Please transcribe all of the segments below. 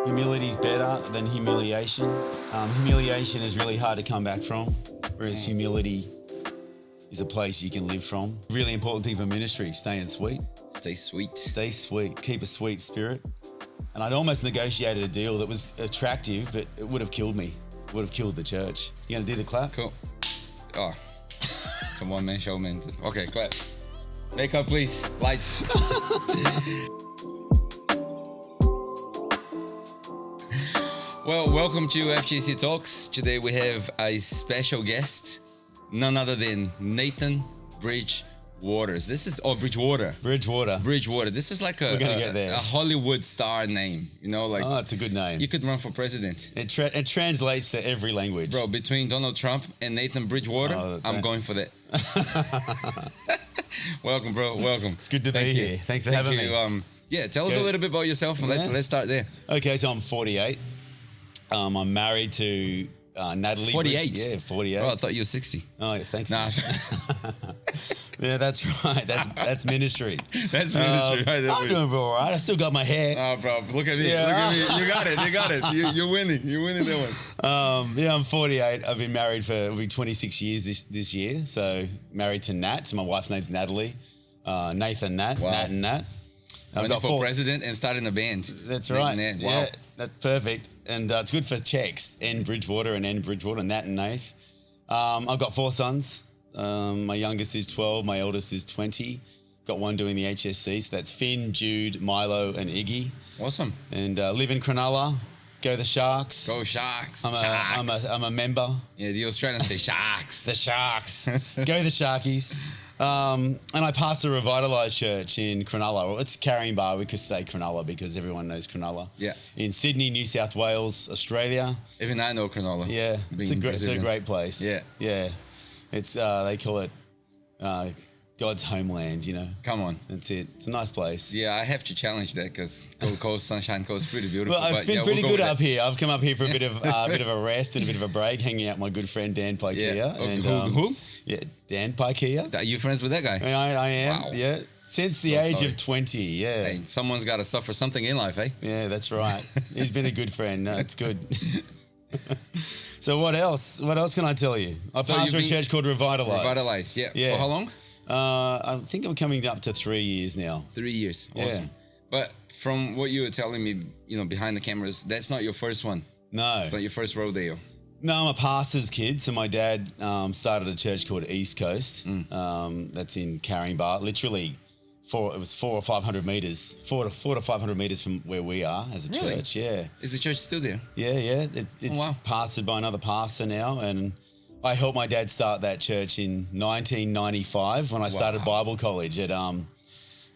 Humility is better than humiliation. Humiliation is really hard to come back from, whereas humility is a place you can live from. Really important thing for ministry, staying sweet. Stay sweet. Stay sweet, keep a sweet spirit. And I'd almost negotiated a deal that was attractive, but it would have killed me. It would have killed the church. You gonna do the clap? Cool. Oh, it's a one-man show, man. Okay, clap. Makeup, please. Lights. Well, welcome to FGC Talks. Today we have a special guest, none other than Nathan Bridgewater. Bridgewater. Bridgewater. This is like We're gonna get there. a Hollywood star name, you know, like. Oh, it's a good name. You could run for president. It translates to every language. Bro, between Donald Trump and Nathan Bridgewater, I'm going for that. Welcome, bro. Welcome. It's good to be here. Thanks for having me. Yeah, tell us a little bit about yourself, and let's start there. Okay, so I'm 48. I'm married to Natalie. 48? Yeah, 48. Oh, I thought you were 60. Oh, yeah, thanks. Nah. Yeah, that's right. That's ministry. That's ministry, right? I'm doing all right. I still got my hair. Oh, bro, look at me. Yeah. Look at me. You got it. You're winning. You're winning that one. Yeah, I'm 48. I've been married for it'll be 26 years this year. So married to Nat. So my wife's name's Natalie. Nathan Nat. Wow. Nat and Nat. Running for president and starting a band. That's right. Nat. Wow. Yeah, that's perfect. And it's good for checks. N Bridgewater and N Bridgewater, Nat and Nath. I've got 4 sons. My youngest is 12. My eldest is 20. Got one doing the HSC. So that's Finn, Jude, Milo, and Iggy. Awesome. And live in Cronulla. Go the Sharks. Go Sharks. I'm a member. Yeah, the Australians say Sharks. The Sharks. Go the Sharkies. And I pastor a revitalised church in Cronulla. Well, it's Caringbah. We could say Cronulla because everyone knows Cronulla. Yeah. In Sydney, New South Wales, Australia. Even I know Cronulla. Yeah. It's a great place. Yeah. Yeah. It's they call it God's homeland, you know. Come on. That's it. It's a nice place. Yeah, I have to challenge that because Gold Coast, Sunshine Coast, pretty beautiful. Well, it's been pretty good up here. I've come up here for a bit of a rest and a bit of a break, hanging out with my good friend Dan Pikea. Yeah. And, Who? Yeah, Dan Pikea. Are you friends with that guy? I am. Wow. Yeah, since the age of 20. Yeah. Hey, someone's got to suffer something in life, eh? Yeah, that's right. He's been a good friend. No, it's good. So what else? What else can I tell you? I pastor a church called Revitalize. Revitalize, yeah. For how long? I think I'm coming up to 3 years now. 3 years. Awesome. Yeah. But from what you were telling me, you know, behind the cameras, that's not your first one. No. It's not your first rodeo. No, I'm a pastor's kid. So my dad started a church called East Coast. That's in Caringbah. Literally, it was 400 or 500 meters, 400 to 500 meters from where we are as a church. Yeah. Is the church still there? Yeah. It's pastored by another pastor now, and I helped my dad start that church in 1995 when I started Bible college at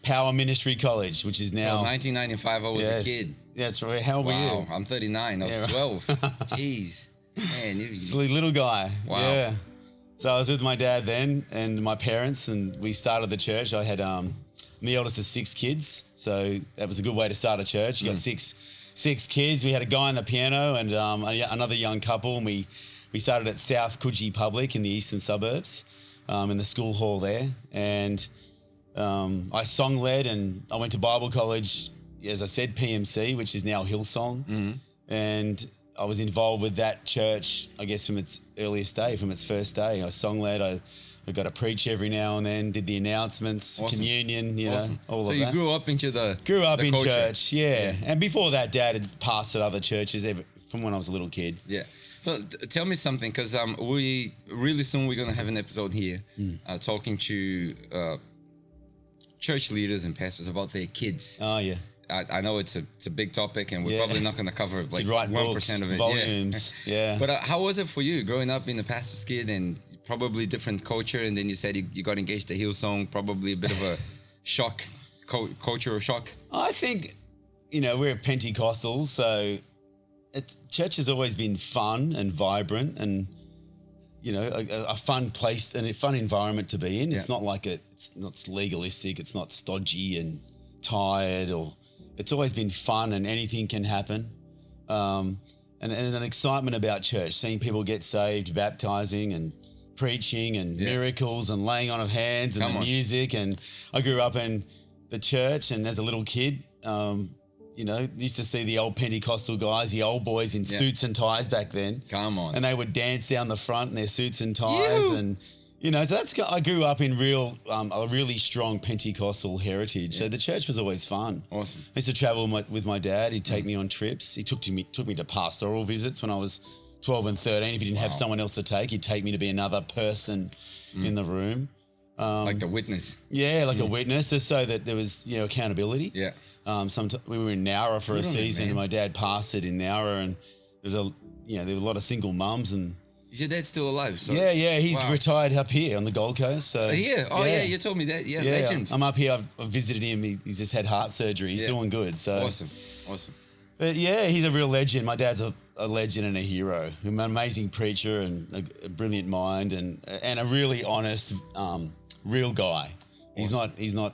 Power Ministry College, which is now. 1995, I was a kid. That's right. How old were you? Wow, I'm 39. I was 12. Jeez. Man, silly little guy. Wow. Yeah. So I was with my dad then and my parents, and we started the church. I had the eldest of 6 kids, so that was a good way to start a church. You got six kids. We had a guy on the piano and another young couple, and we started at South Coogee Public in the eastern suburbs, in the school hall there. And I song led, and I went to Bible college, as I said, PMC, which is now Hillsong. And I was involved with that church, I guess, from its earliest day, from its first day. I song led. I got to preach every now and then, did the announcements, communion, you know, all of that. So you grew up into the culture. Church, yeah. And before that, Dad had pastored other churches from when I was a little kid. Yeah. So tell me something, because we really soon we're going to have an episode here talking to church leaders and pastors about their kids. Oh, yeah. I know it's a big topic, and we're probably not going to cover like 1% of it. Volumes, yeah. But how was it for you growing up being a pastor's kid and probably different culture? And then you said you got engaged to Hillsong, probably a bit of a shock, cultural shock. I think, you know, we're Pentecostals, so church has always been fun and vibrant and, you know, a fun place and a fun environment to be in. It's not like it's not legalistic, it's not stodgy and tired, or it's always been fun and anything can happen. And an excitement about church, seeing people get saved, baptizing and preaching and miracles and laying on of hands and music. And I grew up in the church, and as a little kid, used to see the old Pentecostal guys, the old boys in suits and ties back then. Come on. And they would dance down the front in their suits and ties. Ew. And, so I grew up in a really strong Pentecostal heritage. So the church was always fun. Awesome. I used to travel with my dad. He'd take me on trips. He took me to pastoral visits when I was 12 and 13. If he didn't have someone else to take, he'd take me to be another person in the room. Like the witness. Yeah, like a witness, just so that there was, accountability. Yeah. We were in Nowra for a season, and my dad pastored in Nowra, and there were a lot of single mums. And is your dad still alive? So, yeah, he's retired up here on the Gold Coast. So yeah, you told me that. Yeah, legend. I'm up here. I've visited him. He's just had heart surgery. He's doing good. So awesome. But yeah, he's a real legend. My dad's a legend and a hero. An amazing preacher and a brilliant mind and a really honest, real guy. Awesome. He's not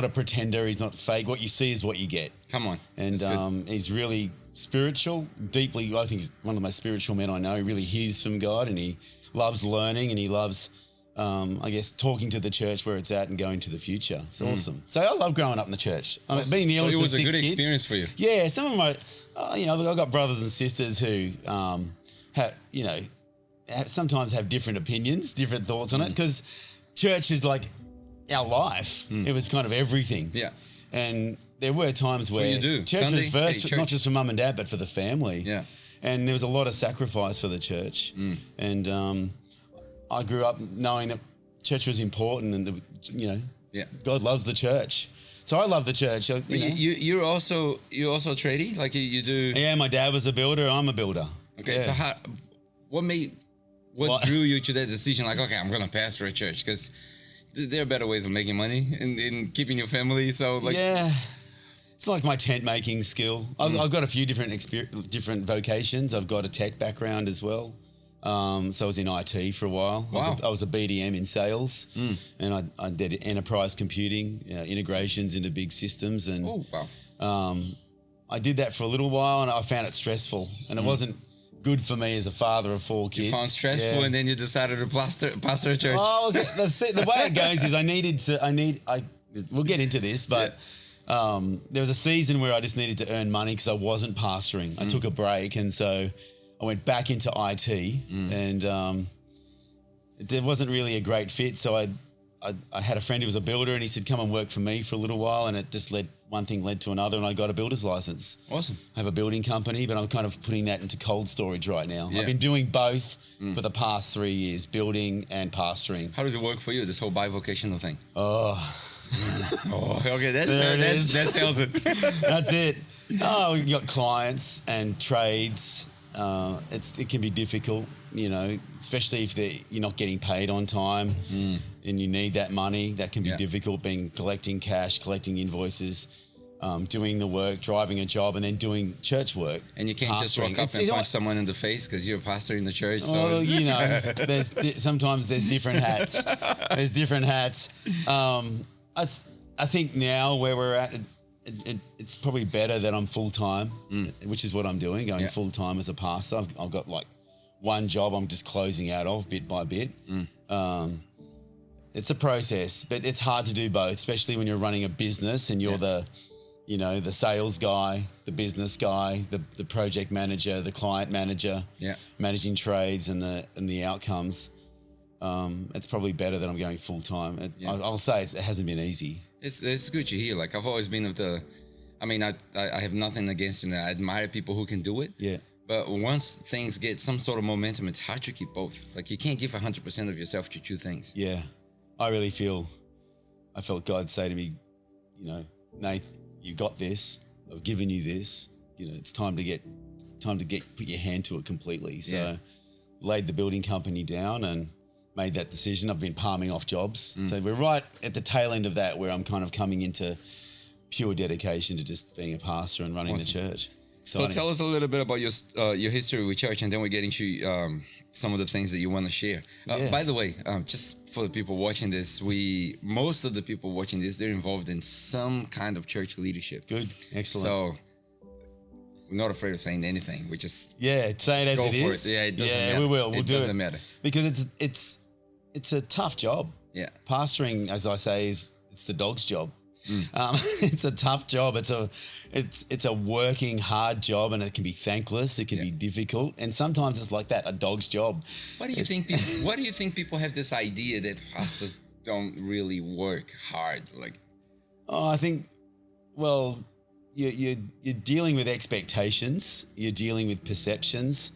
a pretender. He's not fake. What you see is what you get. Come on. And he's really spiritual, deeply. I think he's one of the most spiritual men I know. He really hears from God, and he loves learning, and he loves, talking to the church where it's at and going to the future. It's awesome. So I love growing up in the church. Being the eldest it was of a 6 good kids. experience for you. Yeah, some of my, I've got brothers and sisters who, sometimes have different opinions, different thoughts on it, because church is like our life. It was kind of everything. Yeah. And there were times where church Sunday, was first, church. not just for mum and dad, but for the family. Yeah. And there was a lot of sacrifice for the church. And I grew up knowing that church was important, and God loves the church. So I love the church. You're also a tradie, like you do. Yeah, my dad was a builder. I'm a builder. Okay, yeah. so what drew you to that decision? Like, okay, I'm gonna pastor a church, because there are better ways of making money and keeping your family. So it's like my tent making skill. I've got a few different vocations. I've got a tech background as well. So I was in IT for a while. Wow. I was a BDM in sales, and I did enterprise computing, integrations into big systems, and I did that for a little while, and I found it stressful, and it wasn't good for me as a father of 4 kids. You found stressful, and then you decided to pastor a church. Oh, that's it. The way it goes is we'll get into this, but there was a season where I just needed to earn money because I wasn't pastoring. I took a break, and so I went back into IT, and it wasn't really a great fit. So I had a friend who was a builder, and he said, come and work for me for a little while, and it just one thing led to another, and I got a builder's license. Awesome. I have a building company, but I'm kind of putting that into cold storage right now. Yeah. I've been doing both for the past 3 years, building and pastoring. How does it work for you, this whole bivocational thing? Okay, that sells it. That's it. Oh, you got clients and trades. It can be difficult, especially if you're not getting paid on time and you need that money. That can be difficult, collecting cash, collecting invoices, doing the work, driving a job, and then doing church work. And you can't just walk up and punch someone in the face because you're a pastor in the church. So sometimes there's different hats. There's different hats. I think now where we're at, it's probably better that I'm full-time, which is what I'm doing, going full-time as a pastor. I've got like one job I'm just closing out of bit by bit. It's a process, but it's hard to do both, especially when you're running a business and you're the sales guy, the business guy, the project manager, the client manager, managing trades and the outcomes. It's probably better that I'm going full-time. I'll say it hasn't been easy. It's good to hear. Like, I've always been I have nothing against it. I admire people who can do it. Yeah. But once things get some sort of momentum, it's hard to keep both. Like, you can't give 100% of yourself to 2 things. Yeah. I felt God say to me, Nath, you got this. I've given you this. It's time to put your hand to it completely. So laid the building company down and made that decision. I've been palming off jobs. So we're right at the tail end of that, where I'm kind of coming into pure dedication to just being a pastor and running the church. Exciting. So tell us a little bit about your history with church, and then we get into some of the things that you want to share. By the way, just for the people watching this, most of the people watching this, they're involved in some kind of church leadership. Good. Excellent. So we're not afraid of saying anything. We just say it as it is. Yeah, it doesn't matter. We will. We'll do it. It doesn't matter. Because it's a tough job. Yeah. Pastoring, as I say, it's the dog's job. It's a tough job. It's a working hard job, and it can be thankless. It can be difficult, and sometimes it's like that, a dog's job. Why do you think people have this idea that pastors don't really work hard? Like, I think, well, you're dealing with expectations. You're dealing with perceptions.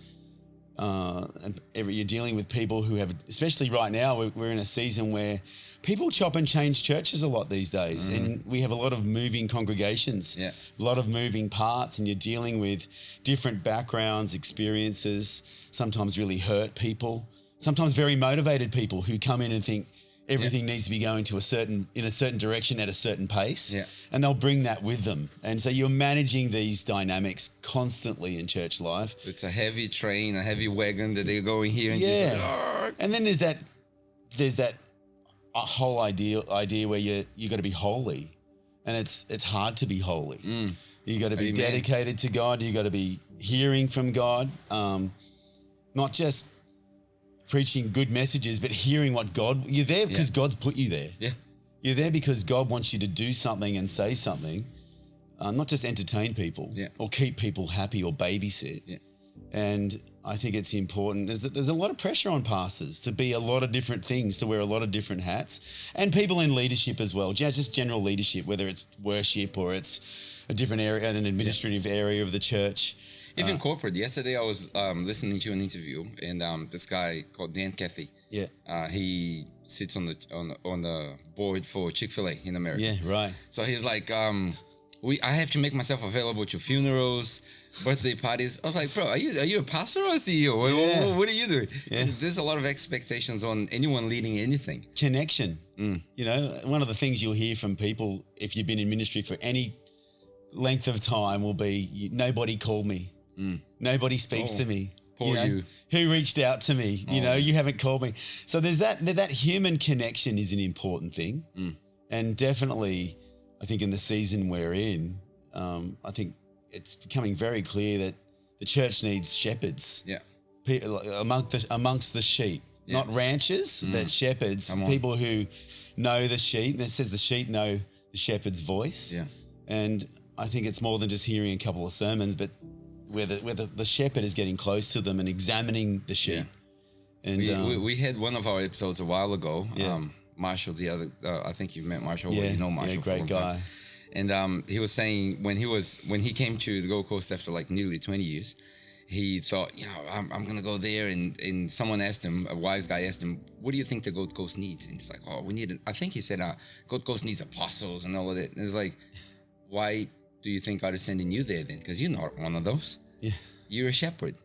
And you're dealing with people who have, especially right now, we're in a season where people chop and change churches a lot these days, and we have a lot of moving congregations, a lot of moving parts, and you're dealing with different backgrounds, experiences, sometimes really hurt people, sometimes very motivated people who come in and think everything needs to be going to in a certain direction at a certain pace, and they'll bring that with them. And so you're managing these dynamics constantly in church life. It's a heavy train, a heavy wagon that they're going here, and just like, and then there's that whole idea where you got to be holy, and it's hard to be holy. You got to be dedicated to God. You got to be hearing from God, not just preaching good messages, but hearing what you're there because God's put you there. You're there because God wants you to do something and say something, not just entertain people or keep people happy or babysit. And I think it's important is that there's a lot of pressure on pastors to be a lot of different things, to wear a lot of different hats, and people in leadership as well, just general leadership, whether it's worship or it's a different area, an administrative area of the church. Even corporate. Yesterday I was listening to an interview, and this guy called Dan Cathy. He sits on the board for Chick-fil-A in America. So he's like, I have to make myself available to funerals, birthday parties. I was like, bro, are you a pastor or a CEO? What are you doing? And there's a lot of expectations on anyone leading anything. Connection. You know, one of the things you'll hear from people if you've been in ministry for any length of time will be, nobody called me. Nobody speaks to me. Poor you. Who reached out to me? You know, you haven't called me. So there's that human connection is an important thing. And definitely, I think in the season we're in, I think it's becoming very clear that the church needs shepherds. Amongst the sheep. Not ranchers, but shepherds. People who know the sheep. It says the sheep know the shepherd's voice. And I think it's more than just hearing a couple of sermons, but where the shepherd is getting close to them and examining the sheep. And we had one of our episodes a while ago. Marshall, the other, I think you've met Marshall. You know Marshall. Great guy. And he was saying when he came to the Gold Coast after like nearly 20 years, he thought, I'm gonna go there. And someone asked him, a wise guy asked him, what do you think the Gold Coast needs? And he's like, I think he said, Gold Coast needs apostles and all of that. And it's like, why do you think God is sending you there then? Because you're not one of those. You're a shepherd.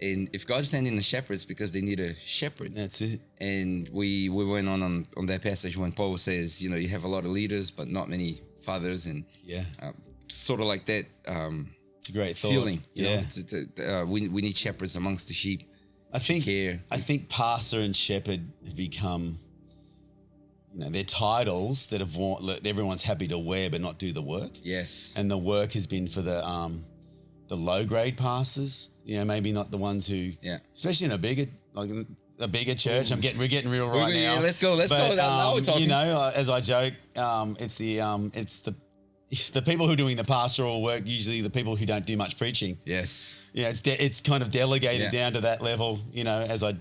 And if God's sending the shepherds because they need a shepherd. That's it. And we went on that passage when Paul says, you have a lot of leaders, but not many fathers. And sort of like that it's a great thought. Feeling. We need shepherds amongst the sheep. I think pastor and shepherd have become, they're titles that everyone's happy to wear but not do the work. And the work has been for the low grade pastors, maybe not the ones who, especially in a bigger church. We're getting real right now. Let's go. Now we're talking. As I joke, it's the people who are doing the pastoral work, usually the people who don't do much preaching. It's kind of delegated down to that level. They've got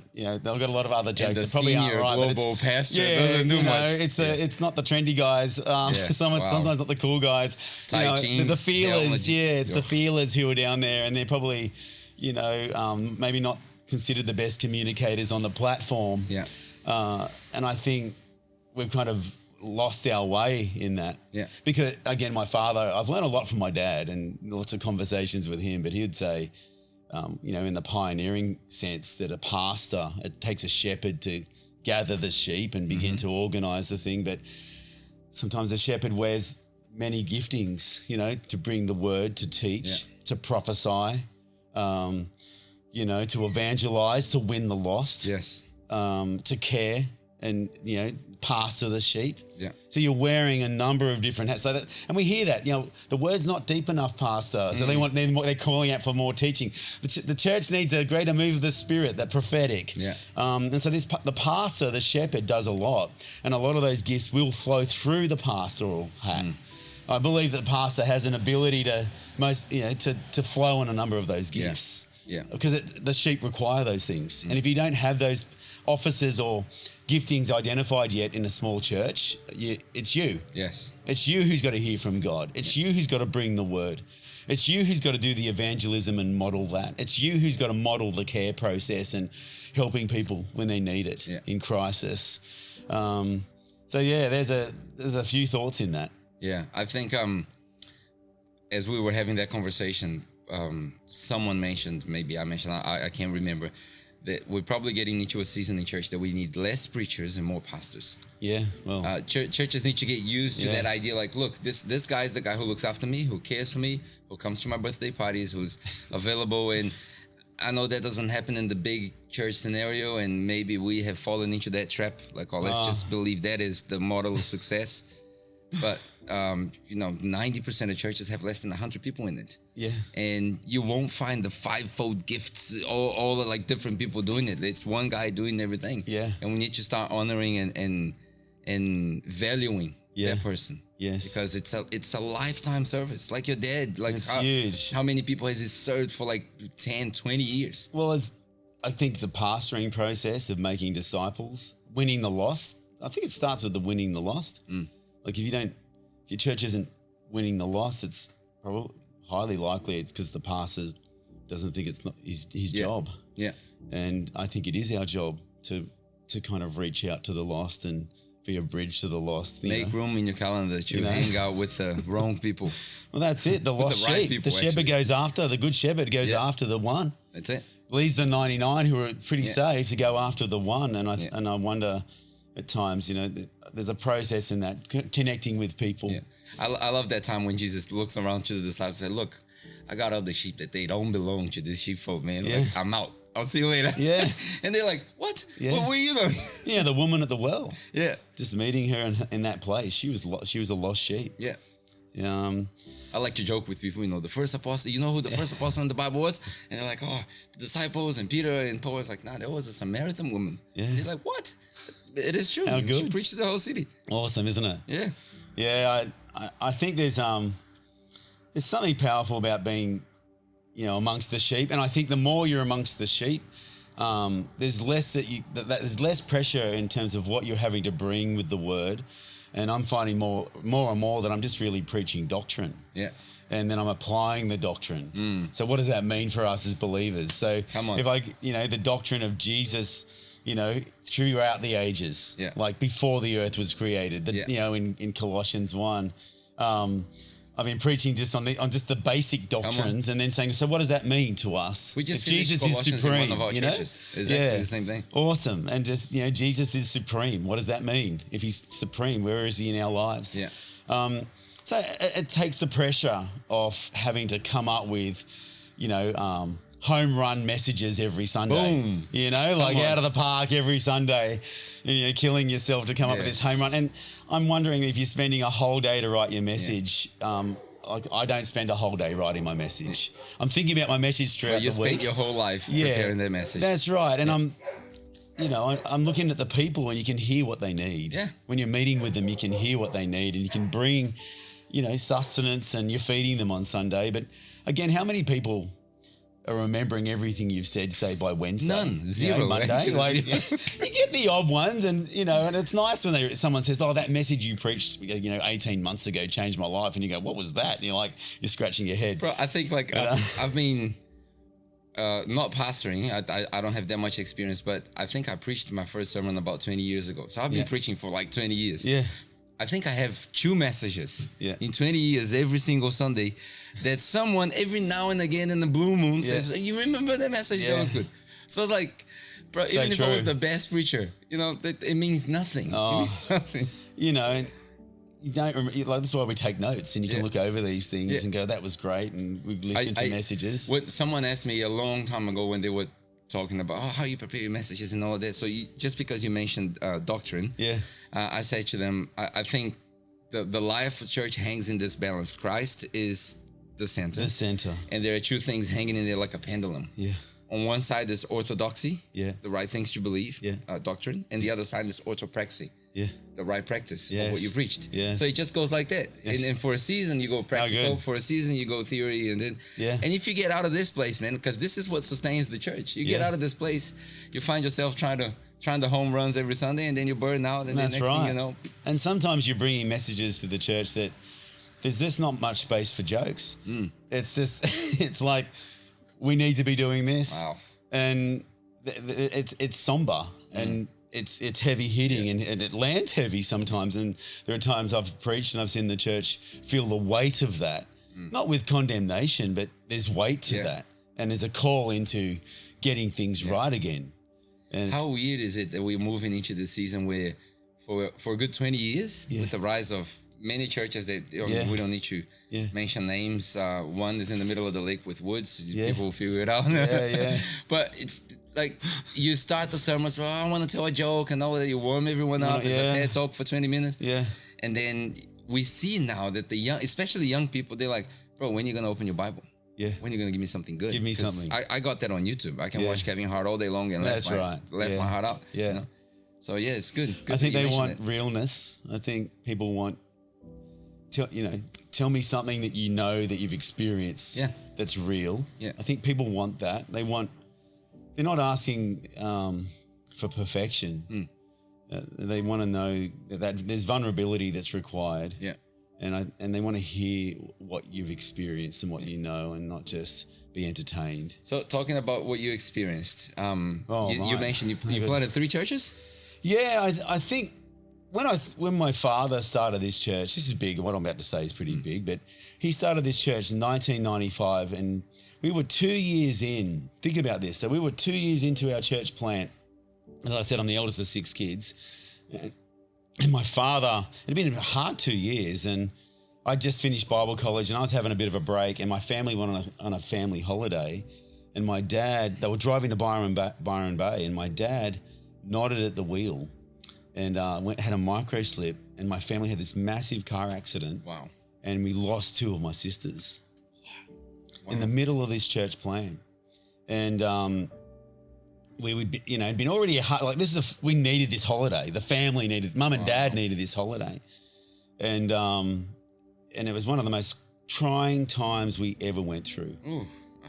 a lot of other jokes. And the that probably senior aren't right, global pastor doesn't do much. It's not the trendy guys. Sometimes not the cool guys. The feelers. It's the feelers who are down there, and they're probably, maybe not considered the best communicators on the platform. And I think we've kind of lost our way in that. Because again, my father, I've learned a lot from my dad and lots of conversations with him, but he'd say, in the pioneering sense that a pastor, it takes a shepherd to gather the sheep and begin to organize the thing. But sometimes the shepherd wears many giftings, to bring the word, to teach, to prophesy, to evangelize, to win the lost, to care, and pastor the sheep. Yeah. So you're wearing a number of different hats. And we hear that, the word's not deep enough, pastor. So they're calling out for more teaching. The church needs a greater move of the Spirit, that prophetic. Yeah. And so the pastor, the shepherd, does a lot, and a lot of those gifts will flow through the pastoral hat. I believe that the pastor has an ability to flow on a number of those gifts. Yeah. Because the sheep require those things. And if you don't have those offices or giftings identified yet in a small church, it's you. Yes. It's you who's got to hear from God. It's you who's got to bring the word. It's you who's got to do the evangelism and model that. It's you who's got to model the care process and helping people when they need it in crisis. There's a few thoughts in that. Yeah, I think as we were having that conversation, someone mentioned, maybe I mentioned, I can't remember, that we're probably getting into a season in church that we need less preachers and more pastors. Yeah, well, churches need to get used to that idea. Like, look, this guy is the guy who looks after me, who cares for me, who comes to my birthday parties, who's available. And I know that doesn't happen in the big church scenario, and maybe we have fallen into that trap. Like, let's just believe that is the model of success. But 90% of churches have less than 100 people in it. Yeah. And you won't find the fivefold gifts, all the like different people doing it. It's one guy doing everything. Yeah. And we need to start honoring and valuing that person. Yes. Because it's a lifetime service. Like your dad, like it's huge. How many people has he served for like 10, 20 years? Well, I think the pastoring process of making disciples, winning the lost, I think it starts with the winning the lost. Like if your church isn't winning the lost, it's probably highly likely it's because the pastor doesn't think it's not his job. Yeah. And I think it is our job to kind of reach out to the lost and be a bridge to the lost. Make room in your calendar to hang out with the wrong people. Well, that's it. The lost the right sheep. people, the shepherd goes after, the good shepherd goes after the one. That's it. Leaves the 99 who are pretty safe to go after the one. And I wonder at times, there's a process in that, connecting with people. Yeah. I love that time when Jesus looks around to the disciples and said, look, I got other sheep that they don't belong to this sheepfold, man. Yeah. Like, I'm out. I'll see you later. Yeah. And they're like, what? Yeah. Where are you going? Yeah, the woman at the well. Yeah. Just meeting her in that place. She was a lost sheep. Yeah. I like to joke with people, the first apostle, who the first apostle in the Bible was? And they're like, the disciples and Peter and Paul was like, nah, there was a Samaritan woman. Yeah. And they're like, what? It is true. How good. She preached to the whole city. Awesome, isn't it? Yeah. Yeah, I think there's something powerful about being, amongst the sheep. And I think the more you're amongst the sheep, there's less there's less pressure in terms of what you're having to bring with the word. And I'm finding more and more that I'm just really preaching doctrine. Yeah. And then I'm applying the doctrine. So what does that mean for us as believers? So come on. If the doctrine of Jesus, throughout the ages, like before the earth was created, in Colossians 1, I've been preaching just on just the basic doctrines, and then saying, so what does that mean to us? We just if Jesus is supreme, in one of our churches. Exactly the same thing. Awesome. And just, Jesus is supreme. What does that mean? If he's supreme, where is he in our lives? Yeah. So it takes the pressure off having to come up with, home run messages every Sunday. Boom. Out of the park every Sunday, killing yourself to come up with this home run. And I'm wondering if you're spending a whole day to write your message. I don't spend a whole day writing my message. I'm thinking about my message throughout the week. You spent your whole life preparing that message. That's right. And I'm looking at the people, and you can hear what they need. Yeah. When you're meeting with them, you can hear what they need, and you can bring, sustenance, and you're feeding them on Sunday. But again, how many people are remembering everything you've said, say, by Wednesday? None. Zero. Monday. Zero. You get the odd ones, and and it's nice when someone says, "Oh, that message you preached, 18 months ago changed my life," and you go, "What was that?" And you're scratching your head. Bro, I think I've been not pastoring. I don't have that much experience, but I think I preached my first sermon about 20 years ago. So I've been preaching for like 20 years. Yeah. I think I have 2 messages in 20 years every single Sunday that someone every now and again in the blue moon says, you remember that message? That was good. So it's like, bro, So even true. if I was the best preacher, it means nothing. Oh. It means nothing. You don't remember, that's why we take notes, and you can look over these things and go, that was great, and we've listened to messages. Someone asked me a long time ago when they were talking about how you prepare your messages and all of that. So just because you mentioned doctrine, I said to them, I think the life of church hangs in this balance. Christ is the center. The center. And there are two things hanging in there like a pendulum. Yeah. On one side is orthodoxy, the right things to believe, doctrine, and the other side is orthopraxy, the right practice of what you preached. So it just goes like that. And for a season you go practical, for a season you go theory, and then and if you get out of this place, man, because this is what sustains the church. You get out of this place, you find yourself trying the home runs every Sunday, and then you burn out, and that's the next thing you know. And sometimes you're bringing messages to the church that there's just not much space for jokes. It's just it's like, we need to be doing this. Wow. And it's somber and it's heavy hitting and it lands heavy sometimes. And there are times I've preached and I've seen the church feel the weight of that, not with condemnation, but there's weight to that. And there's a call into getting things right again. And how weird is it that we're moving into the season where for a good 20 years with the rise of many churches that we don't need to mention names. One is in the middle of the lake with woods. People will figure it out. But it's like you start the sermon, so I want to tell a joke and all that. You warm everyone up. It's a TED talk for 20 minutes. And then we see now that the young, especially young people, they're like, bro, when are you going to open your Bible? When are you going to give me something good? Give me something. I got that on YouTube. I can watch Kevin Hart all day long and let my heart out. You know? So it's good. I think they want realness. I think people want, tell me something that you know that you've experienced that's real. I think people want that. They're not asking for perfection. They want to know that there's vulnerability that's required. And they want to hear what you've experienced and what you know, and not just be entertained. So talking about what you experienced, you mentioned you planted 3 churches? Yeah, I think when my father started this church, this is big. What I'm about to say is pretty big, but he started this church in 1995, and we were 2 years in. Think about this. So we were 2 years into our church plant. As I said, I'm the eldest of 6 kids. And my father, it had been a hard 2 years, and I just finished Bible college, and I was having a bit of a break, and my family went on a family holiday, and my dad, they were driving to Byron Bay, and my dad nodded at the wheel and had a micro slip, and my family had this massive car accident. Wow. And we lost 2 of my sisters in the middle of this church plan. And we would be, it'd been already we needed this holiday. The family needed, mum and dad needed this holiday. And it was one of the most trying times we ever went through. Ooh,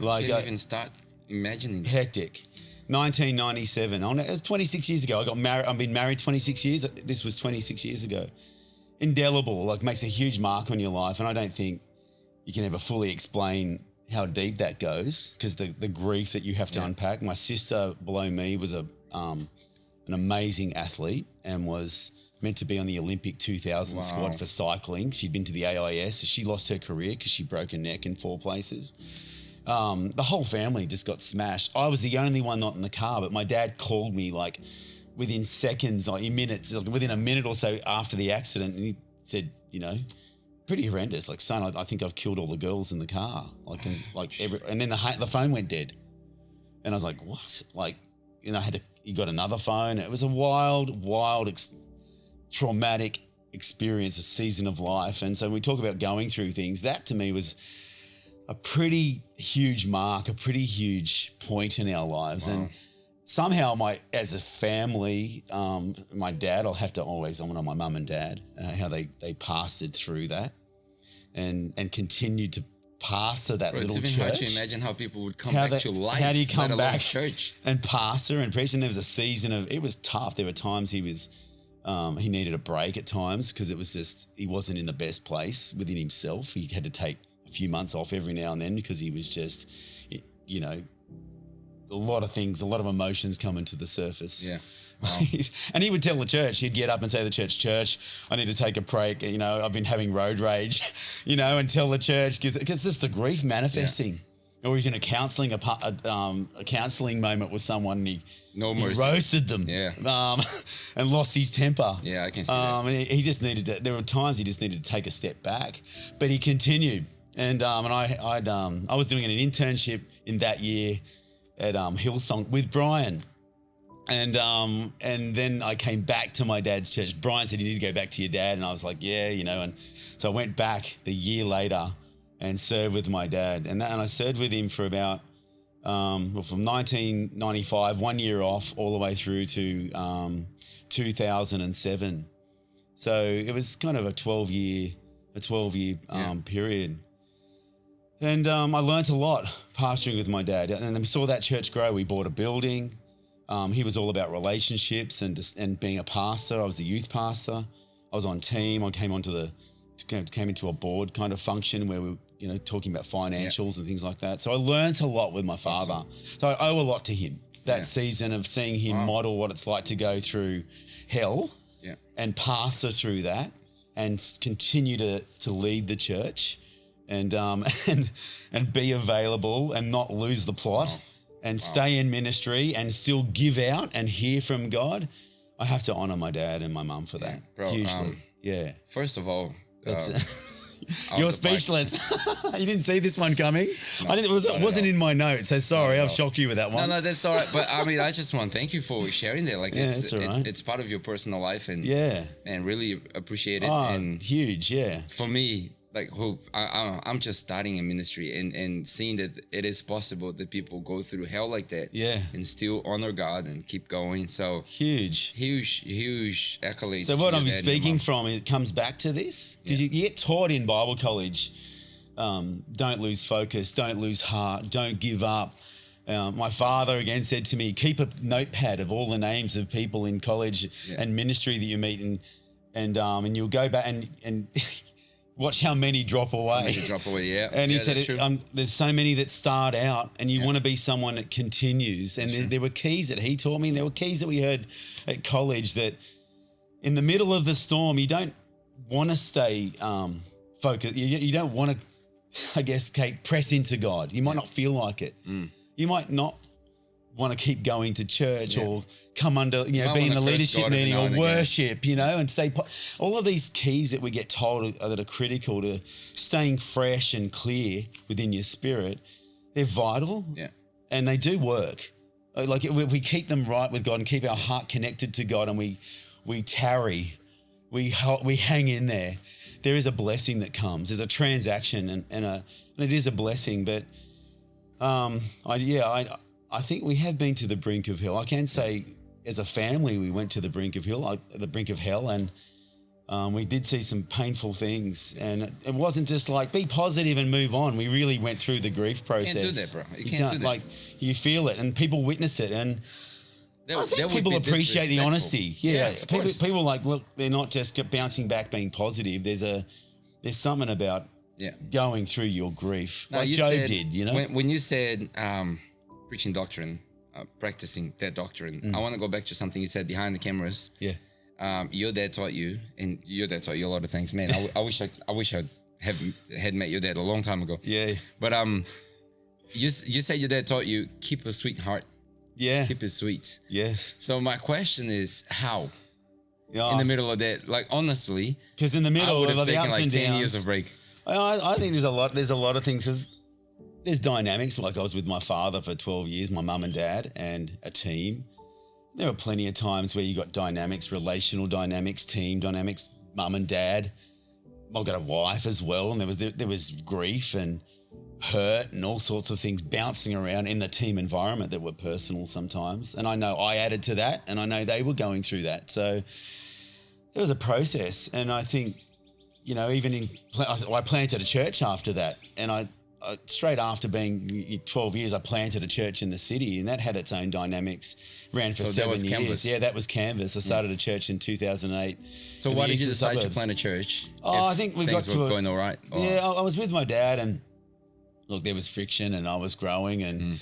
I can't even start imagining. Hectic. 1997. It was 26 years ago. I got married. I've been married 26 years. This was 26 years ago. Indelible, makes a huge mark on your life. And I don't think you can ever fully explain how deep that goes, because the grief that you have to unpack. My sister below me was an amazing athlete and was meant to be on the Olympic 2000 squad for cycling. She'd been to the AIS. So she lost her career because she broke her neck in 4 places. The whole family just got smashed. I was the only one not in the car, but my dad called me within seconds, in minutes, within a minute or so after the accident, and he said, pretty horrendous. Son, I think I've killed all the girls in the car. And then the phone went dead, and I was like, what? He got another phone. It was a wild, traumatic experience, a season of life. And so when we talk about going through things, that to me was a pretty huge mark, a pretty huge point in our lives. Wow. And somehow as a family, my dad, I'll have to always honor my mum and dad, how they pastored through that and continued to pastor that little church. It's even hard to imagine how people would come back to life. How do you come back church and pastor and preach? And there was a season it was tough. There were times he needed a break at times, because it was just, he wasn't in the best place within himself. He had to take a few months off every now and then because he was just, a lot of things, a lot of emotions coming to the surface. Yeah. Wow. And he would tell the church, he'd get up and say to the church, I need to take a break. I've been having road rage, and tell the church, because this is the grief manifesting. Yeah. Or he's in a counselling moment with someone, and he roasted them. Yeah. And lost his temper. Yeah, I can see that. And he just needed to, there were times he just needed to take a step back, but he continued. And I was doing an internship in that year at Hillsong with Brian. And then I came back to my dad's church. Brian said, you need to go back to your dad. And I was like, yeah, you know. And so I went back the year later and served with my dad. And I served with him for about, from 1995, 1 year off, all the way through to 2007. So it was kind of a 12-year period. And I learnt a lot pastoring with my dad. And then we saw that church grow. We bought a building. He was all about relationships and being a pastor. I was a youth pastor. I was on team. I came into a board kind of function where we were, you know, talking about financials and things like that. So I learnt a lot with my father. Awesome. So I owe a lot to him. That season of seeing him model what it's like to go through hell and pastor through that and continue to lead the church and be available and not lose the plot and stay in ministry and still give out and hear from God. I have to honor my dad and my mum for that. Bro, hugely. First of all, you're speechless. You didn't see this one coming? No, it wasn't in my notes, so sorry, I've shocked you with that one. No, that's all right. But I mean, I just want to thank you for sharing that. Like, it's part of your personal life, and really appreciate it. And huge, For me, like, I'm just starting in ministry and seeing that it is possible that people go through hell like that, and still honor God and keep going. So huge accolades. So what I'm speaking from, it comes back to this, because you get taught in Bible college, don't lose focus, don't lose heart, don't give up. My father again said to me, keep a notepad of all the names of people in college and ministry that you meet, and you'll go back and watch how many drop away. And he said, there's so many that start out, and you want to be someone that continues. And there were keys that he taught me, and there were keys that we heard at college, that in the middle of the storm, you don't want to stay focused. You don't want to, I guess, press into God. You might not feel like it. You might not want to keep going to church or come under, be in the leadership meeting or worship, and stay. All of these keys that we get told that are critical to staying fresh and clear within your spirit, they're vital. And they do work. Like, if we keep them right with God and keep our heart connected to God, and we tarry, we hang in there, there is a blessing that comes. There's a transaction and it is a blessing. But I think we have been to the brink of hell. I can say, as a family, we went to the brink of hell, and we did see some painful things. And it wasn't just like, be positive and move on. We really went through the grief process. You can't do that, bro. You can't do that. Like, you feel it, and people witness it, and I think people appreciate the honesty. People like, look, they're not just bouncing back, being positive. There's something about going through your grief, like Job did. When you said preaching doctrine, practicing that doctrine, I want to go back to something you said behind the cameras. Your dad taught you, and your dad taught you a lot of things. Man, I wish I had met your dad a long time ago. But you said your dad taught you, keep a sweet heart. Keep it sweet. Yes. So my question is, how? In the middle of that, like, honestly, because in the middle of the taken ups like and 10 downs, years of break. I think there's a lot of things. There's dynamics. Like, I was with my father for 12 years, my mum and dad, and a team. There were plenty of times where you got dynamics, relational dynamics, team dynamics, mum and dad. I've got a wife as well, and there was grief and hurt and all sorts of things bouncing around in the team environment that were personal sometimes. And I know I added to that, and I know they were going through that. So there was a process, and I think, I planted a church after that, and I straight after being 12 years, I planted a church in the city, and that had its own dynamics. Ran for 7 years. Canvas. Yeah, that was Canvas. I started a church in 2008. So why did you decide to plant a church? I think we got to going all right. I was with my dad, and look, there was friction, and I was growing, and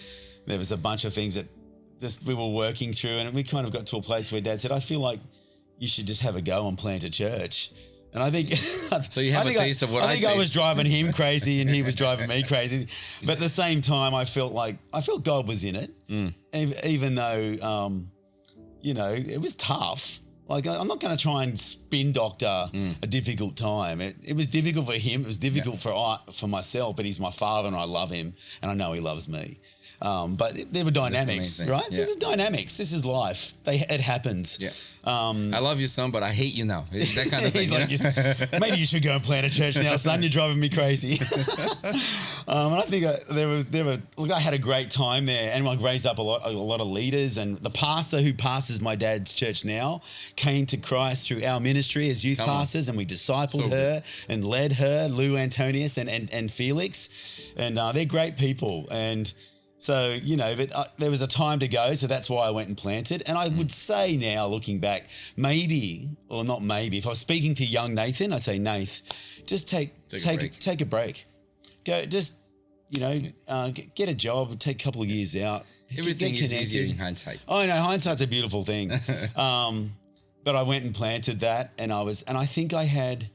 there was a bunch of things that we were working through, and we kind of got to a place where Dad said, I feel like you should just have a go and plant a church. And I think so. You have a taste of what I think. I was driving him crazy, and he was driving me crazy. But at the same time, I felt God was in it, even though it was tough. Like, I'm not going to try and spin doctor a difficult time. It was difficult for him. It was difficult for myself. But he's my father, and I love him, and I know he loves me. But there were dynamics, thing. right? Yeah. This is dynamics. This is life. It happens. Yeah. I love you, son, but I hate you now. It's that kind of thing. He's like, maybe you should go and plant a church now, son. You're driving me crazy. And I think look, I had a great time there, and I raised up a lot of leaders. And the pastor who pastors my dad's church now came to Christ through our ministry as youth pastors, and we discipled her and led her, Lou Antonius and Felix, and they're great people. And so, you know, there was a time to go, so that's why I went and planted. And I would say now, looking back, maybe, or not maybe, if I was speaking to young Nathan, I'd say, Nath, just take a break. Go, just, you know, get a job, take a couple of years out. Everything is easier in hindsight. Oh, no, hindsight's a beautiful thing. But I went and planted that, and I think I had,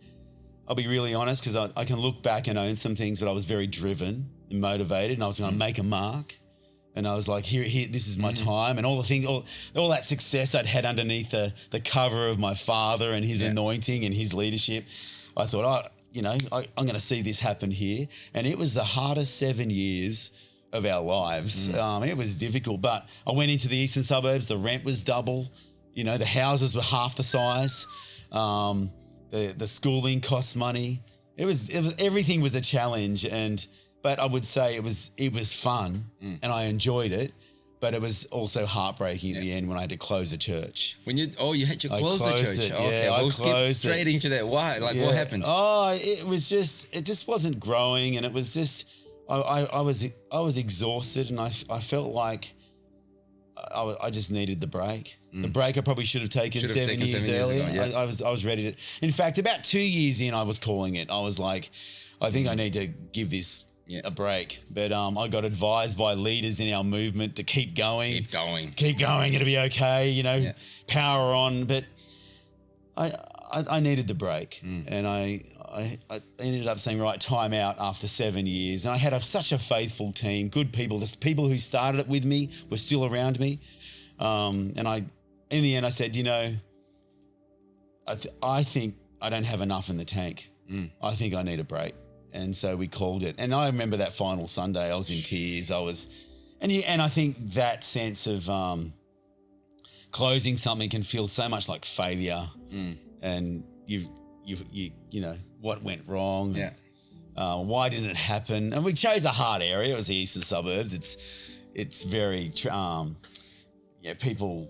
I'll be really honest, because I can look back and own some things, but I was very driven and motivated, and I was going to make a mark. And I was like, here, this is my time. And all the things, all that success I'd had underneath the cover of my father and his anointing and his leadership, I thought, I'm going to see this happen here. And it was the hardest 7 years of our lives. It was difficult, but I went into the eastern suburbs. The rent was double. You know, the houses were half the size. The schooling cost money. It was everything was a challenge, but I would say it was fun and I enjoyed it, but it was also heartbreaking at the end when I had to close a church. When you had to close the church. It, okay, we'll skip straight into that. Why? Like what happened? Oh, it just wasn't growing, and it was just I was exhausted, and I felt like I just needed the break. The break I probably should have taken 7 years earlier. Ago, I was ready to. In fact, about 2 years in, I was calling it. I was like, I think I need to give this a break. But I got advised by leaders in our movement to keep going. Keep going. It'll be okay. You know, power on. But I needed the break, and I ended up saying, right, time out after 7 years. And I had such a faithful team, good people. The people who started it with me were still around me. And in the end, I said, you know, I think I don't have enough in the tank. I think I need a break. And so we called it. And I remember that final Sunday, I was in tears. And I think that sense of closing something can feel so much like failure. And you know, what went wrong? Why didn't it happen? And we chose a hard area. It was the eastern suburbs. It's very people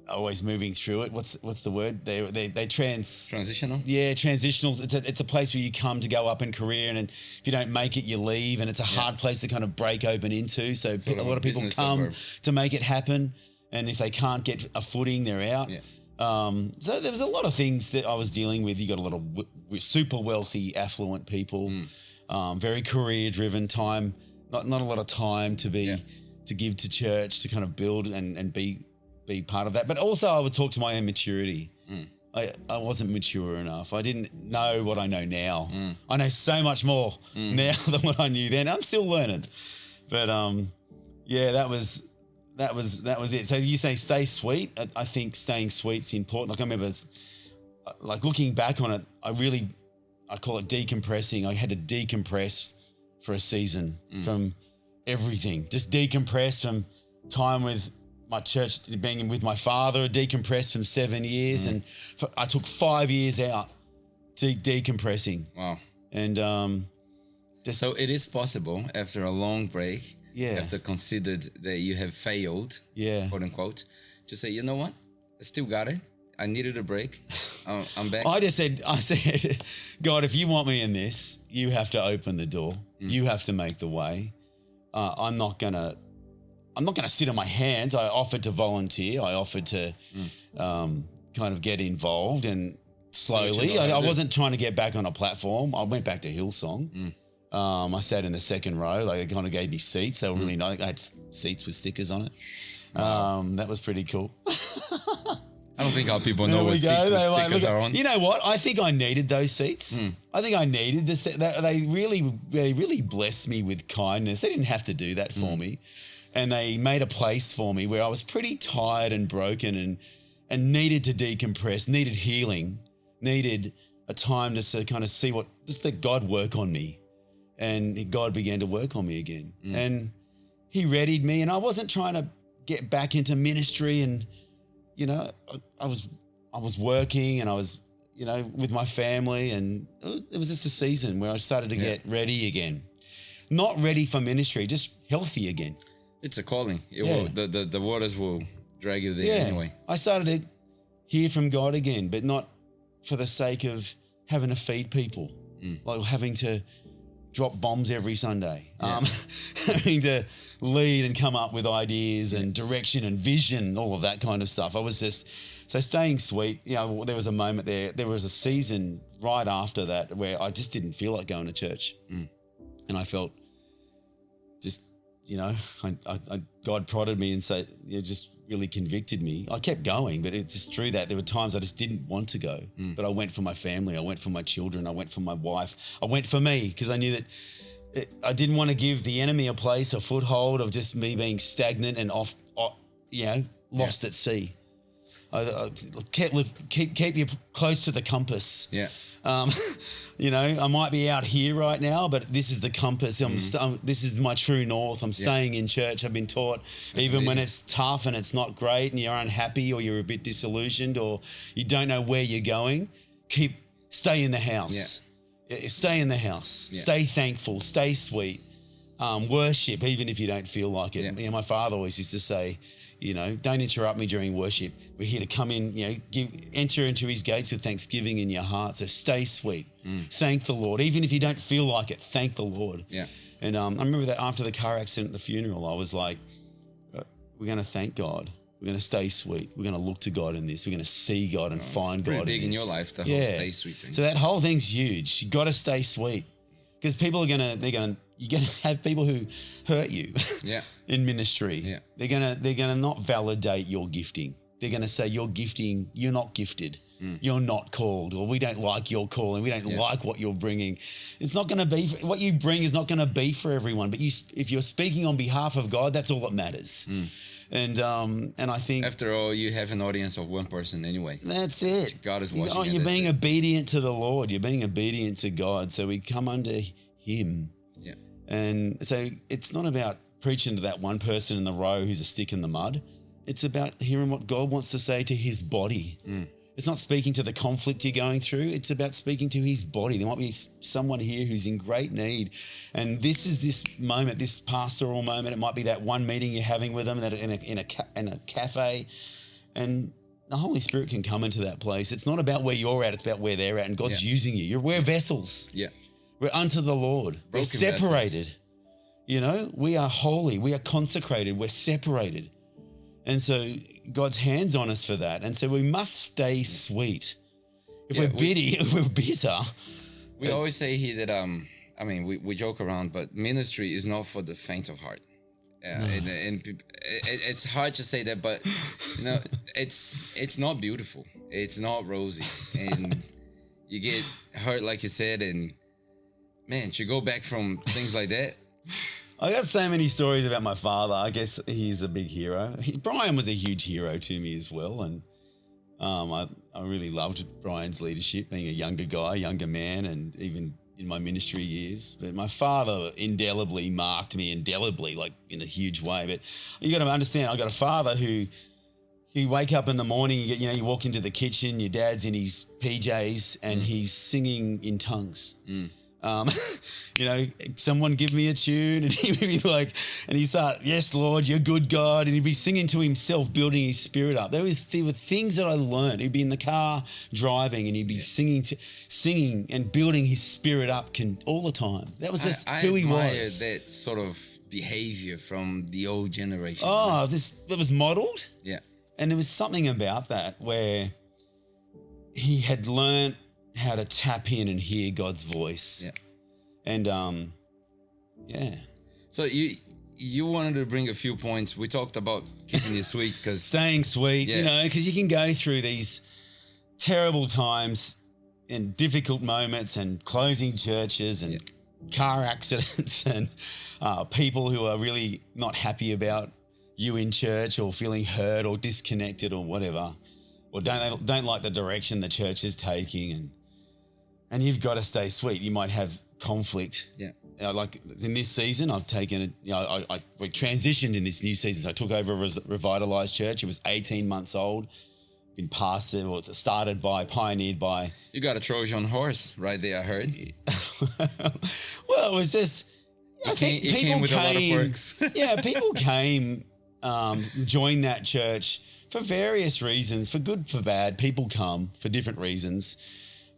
are always moving through it. What's the word? They transitional. Yeah, transitional. It's a place where you come to go up in career, and if you don't make it, you leave, and it's a hard place to kind of break open into. So a lot of people come to make it happen, and if they can't get a footing, they're out. So there was a lot of things that I was dealing with. You got a lot of super wealthy, affluent people, very career-driven time. Not a lot of time to give to church, to kind of build and be part of that. But also I would talk to my immaturity. I wasn't mature enough. I didn't know what I know now. I know so much more now than what I knew then. I'm still learning. But that was it. So you say stay sweet. I think staying sweet's important. Like I remember, like looking back on it, I call it decompressing. I had to decompress for a season from everything. Just decompress from time with my church, being with my father, decompress from 7 years. And I took 5 years out to decompressing. Wow. And so it is possible after a long break, Yeah. after considered that you have failed, Yeah. quote unquote, just say, you know what? I still got it. I needed a break. I'm back. I said, God, if you want me in this, you have to open the door. You have to make the way. I'm not gonna sit on my hands. I offered to volunteer. I offered to kind of get involved, and slowly. I wasn't trying to get back on a platform. I went back to Hillsong. I sat in the second row. Like, they kind of gave me seats. They were really nice. I had seats with stickers on it. That was pretty cool. I don't think our people know what seats with stickers are on. You know what? I think I needed those seats. I think I needed this. They really blessed me with kindness. They didn't have to do that for me. And they made a place for me where I was pretty tired and broken and needed to decompress, needed healing, needed a time to kind of see just let God work on me. And God began to work on me again. And he readied me, and I wasn't trying to get back into ministry. And, you know, I was working, and I was, you know, with my family, and it was just a season where I started to get ready again. Not ready for ministry, just healthy again. It's a calling. It will, the waters will drag you there anyway. I started to hear from God again, but not for the sake of having to feed people, like having to drop bombs every Sunday, having to lead and come up with ideas and direction and vision, all of that kind of stuff. I was just, so staying sweet. You know, there was a moment there was a season right after that where I just didn't feel like going to church. And I felt just, you know, God prodded me and said, you know, just really convicted me. I kept going, but it's just true that there were times I just didn't want to go. But I went for my family, I went for my children, I went for my wife, I went for me, because I knew that I didn't want to give the enemy a place, a foothold of just me being stagnant and lost at sea. I keep you close to the compass. You know, I might be out here right now, but this is the compass. This is my true north. I'm staying in church. I've been taught, even when it's tough and it's not great and you're unhappy or you're a bit disillusioned or you don't know where you're going, stay in the house. Stay in the house. Stay thankful. Stay sweet. Worship, even if you don't feel like it. You know, my father always used to say, you know, don't interrupt me during worship. We're here to come in, you know, enter into his gates with thanksgiving in your heart. So stay sweet. Thank the Lord. Even if you don't feel like it, thank the Lord. And I remember that after the car accident at the funeral, I was like, we're going to thank God. We're going to stay sweet. We're going to look to God in this. We're going to see God and find God in this. It's big in your life, the whole stay sweet thing. So that whole thing's huge. You got to stay sweet, because people are you're going to have people who hurt you in ministry. They're going to not validate your gifting. They're going to say your gifting, you're not gifted. You're not called, or we don't like your call and we don't like what you're bringing. It's not going to be, what you bring is not going to be for everyone, but if you're speaking on behalf of God, that's all that matters. And I think, after all, you have an audience of one person anyway. That's it. God is watching. You're being obedient to the Lord. You're being obedient to God. So we come under him. And so it's not about preaching to that one person in the row who's a stick in the mud. It's about hearing what God wants to say to his body. It's not speaking to the conflict you're going through. It's about speaking to his body. There might be someone here who's in great need. And this is this moment, this pastoral moment. It might be that one meeting you're having with them in a cafe. And the Holy Spirit can come into that place. It's not about where you're at. It's about where they're at. And God's using you. We're vessels. We're unto the Lord. We're separated. Vessels. You know, we are holy. We are consecrated. We're separated. And so God's hands on us for that. And so we must stay sweet. If we're bitter. We always say here that, I mean, we joke around, but ministry is not for the faint of heart. And it's hard to say that, but, you know, it's not beautiful. It's not rosy. And you get hurt, like you said, and, man, to go back from things like that. I got so many stories about my father. I guess he's a big hero. Brian was a huge hero to me as well. And I really loved Brian's leadership, being a younger man, and even in my ministry years. But my father indelibly marked me, like in a huge way. But you got to understand, I got a father who you wake up in the morning, you walk into the kitchen, your dad's in his PJs and he's singing in tongues. Someone give me a tune, and he'd be like, and he'd start, yes, Lord, you're good, God. And he'd be singing to himself, building his spirit up. There were things that I learned. He'd be in the car driving and he'd be singing and building his spirit up all the time. That was just who he was. I admire that sort of behavior from the old generation. Oh, that was modeled. Yeah. And there was something about that where he had learned how to tap in and hear God's voice. Yeah. And So you wanted to bring a few points. We talked about keeping you sweet, because staying sweet, because you can go through these terrible times and difficult moments and closing churches and car accidents and people who are really not happy about you in church, or feeling hurt or disconnected or whatever, or don't like the direction the church is taking, and you've got to stay sweet. You might have conflict. Yeah. like in this season, I've taken it. We transitioned in this new season. So I took over a revitalized church. It was 18 months old. Been pastored, or pioneered by. You got a Trojan horse right there, I heard. Well, it was just. It came with a lot of perks. Yeah, people came, joined that church for various reasons, for good, for bad. People come for different reasons,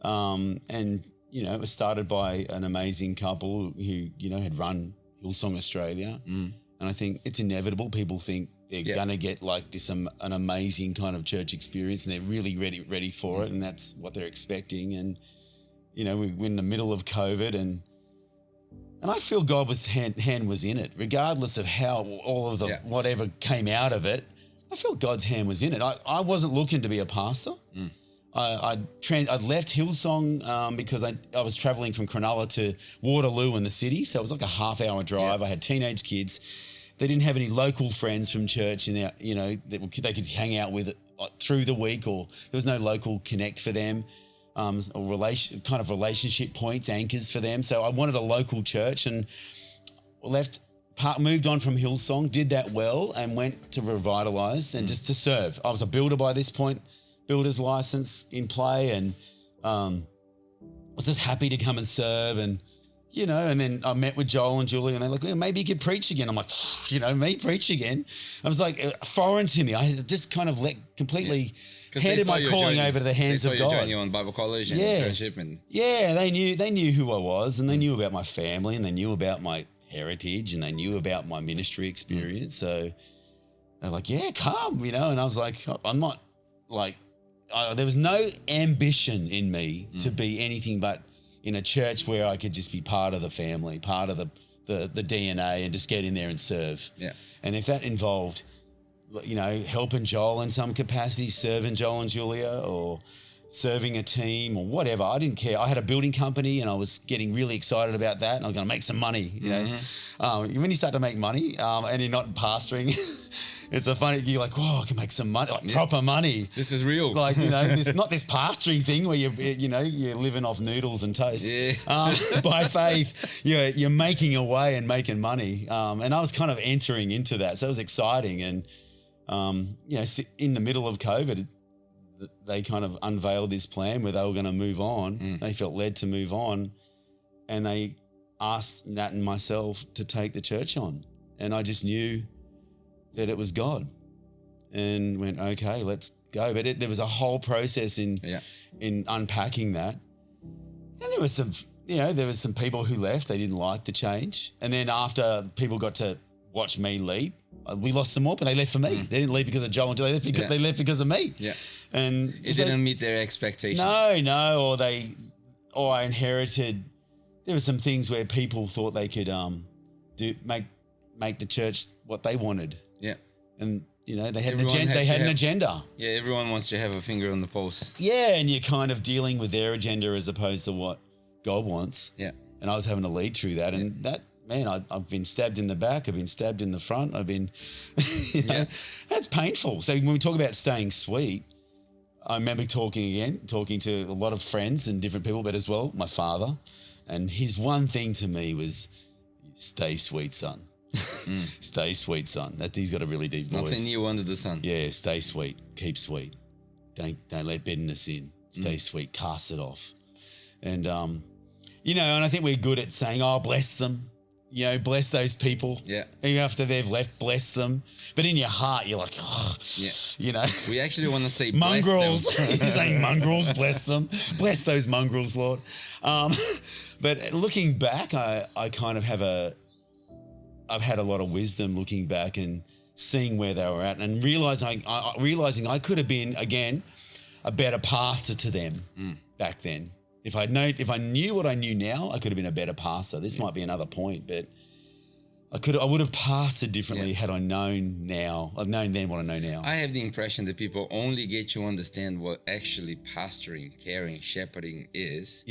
and. It was started by an amazing couple who, had run Hillsong Australia. And I think it's inevitable. People think they're going to get like this, an amazing kind of church experience, and they're really ready for it. And that's what they're expecting. And, we're in the middle of COVID, and I feel God's hand was in it, regardless of how all of the whatever came out of it. I feel God's hand was in it. I wasn't looking to be a pastor. I'd left Hillsong because I was traveling from Cronulla to Waterloo in the city. So it was like a half-hour drive. I had teenage kids. They didn't have any local friends from church in there, that they could hang out with through the week, or there was no local connect for them, or relationship points, anchors for them. So I wanted a local church, and moved on from Hillsong, did that well, and went to Revitalize and just to serve. I was a builder by this point. Builder's license in play, and was just happy to come and serve, and and then I met with Joel and Julie, and they're like, well, maybe you could preach again. I'm like, me preach again? I was like, foreign to me. I had just kind of completely handed my calling over to the hands of God. They saw you journey on Bible college and internship, and they knew who I was, and they knew about my family, and they knew about my heritage, and they knew about my ministry experience. So they're like, yeah, come, and I was like, I'm not like. There was no ambition in me to be anything but in a church where I could just be part of the family, part of the DNA, and just get in there and serve. Yeah. And if that involved, helping Joel in some capacity, serving Joel and Julia, or serving a team or whatever, I didn't care. I had a building company, and I was getting really excited about that, and I was going to make some money, when you start to make money and you're not pastoring, it's a funny, you're like, I can make some money, proper money. This is real. Like, it's not this pastoring thing where you're living off noodles and toast. Yeah. By faith, you're making a way and making money. And I was kind of entering into that. So it was exciting. And, in the middle of COVID, they kind of unveiled this plan where they were going to move on. They felt led to move on, and they asked Nat and myself to take the church on. And I just knew that it was God, and went, okay, let's go. But there was a whole process in unpacking that. And there was some people who left. They didn't like the change. And then after people got to watch me leave, we lost some more, but they left for me. They didn't leave because of Joel and Joe. They left because of me. Yeah. And it didn't meet their expectations. No, or I inherited. There were some things where people thought they could make the church what they wanted. Yeah. And they had an agenda. Yeah, everyone wants to have a finger on the pulse. Yeah, and you're kind of dealing with their agenda as opposed to what God wants. Yeah. And I was having to lead through that, and that. Man, I've been stabbed in the back. I've been stabbed in the front. I've been, that's painful. So when we talk about staying sweet, I remember talking to a lot of friends and different people, but as well, my father. And his one thing to me was, stay sweet, son. Stay sweet, son. He's got a really deep voice. Nothing new under the sun. Yeah, stay sweet. Keep sweet. Don't let bitterness in. Stay sweet. Cast it off. And, and I think we're good at saying, bless them. Bless those people. Yeah. Even after they've left, bless them. But in your heart, you're like, We actually want to say mongrels. Bless them. You're saying mongrels, bless them. Bless those mongrels, Lord. But looking back, I kind of I've had a lot of wisdom looking back and seeing where they were at, and realizing I could have been, again, a better pastor to them back then. If I knew what I knew now, I could have been a better pastor. This might be another point, but I would have pastored differently had I known now. I've known then what I know now. I have the impression that people only get to understand what actually pastoring, caring, shepherding is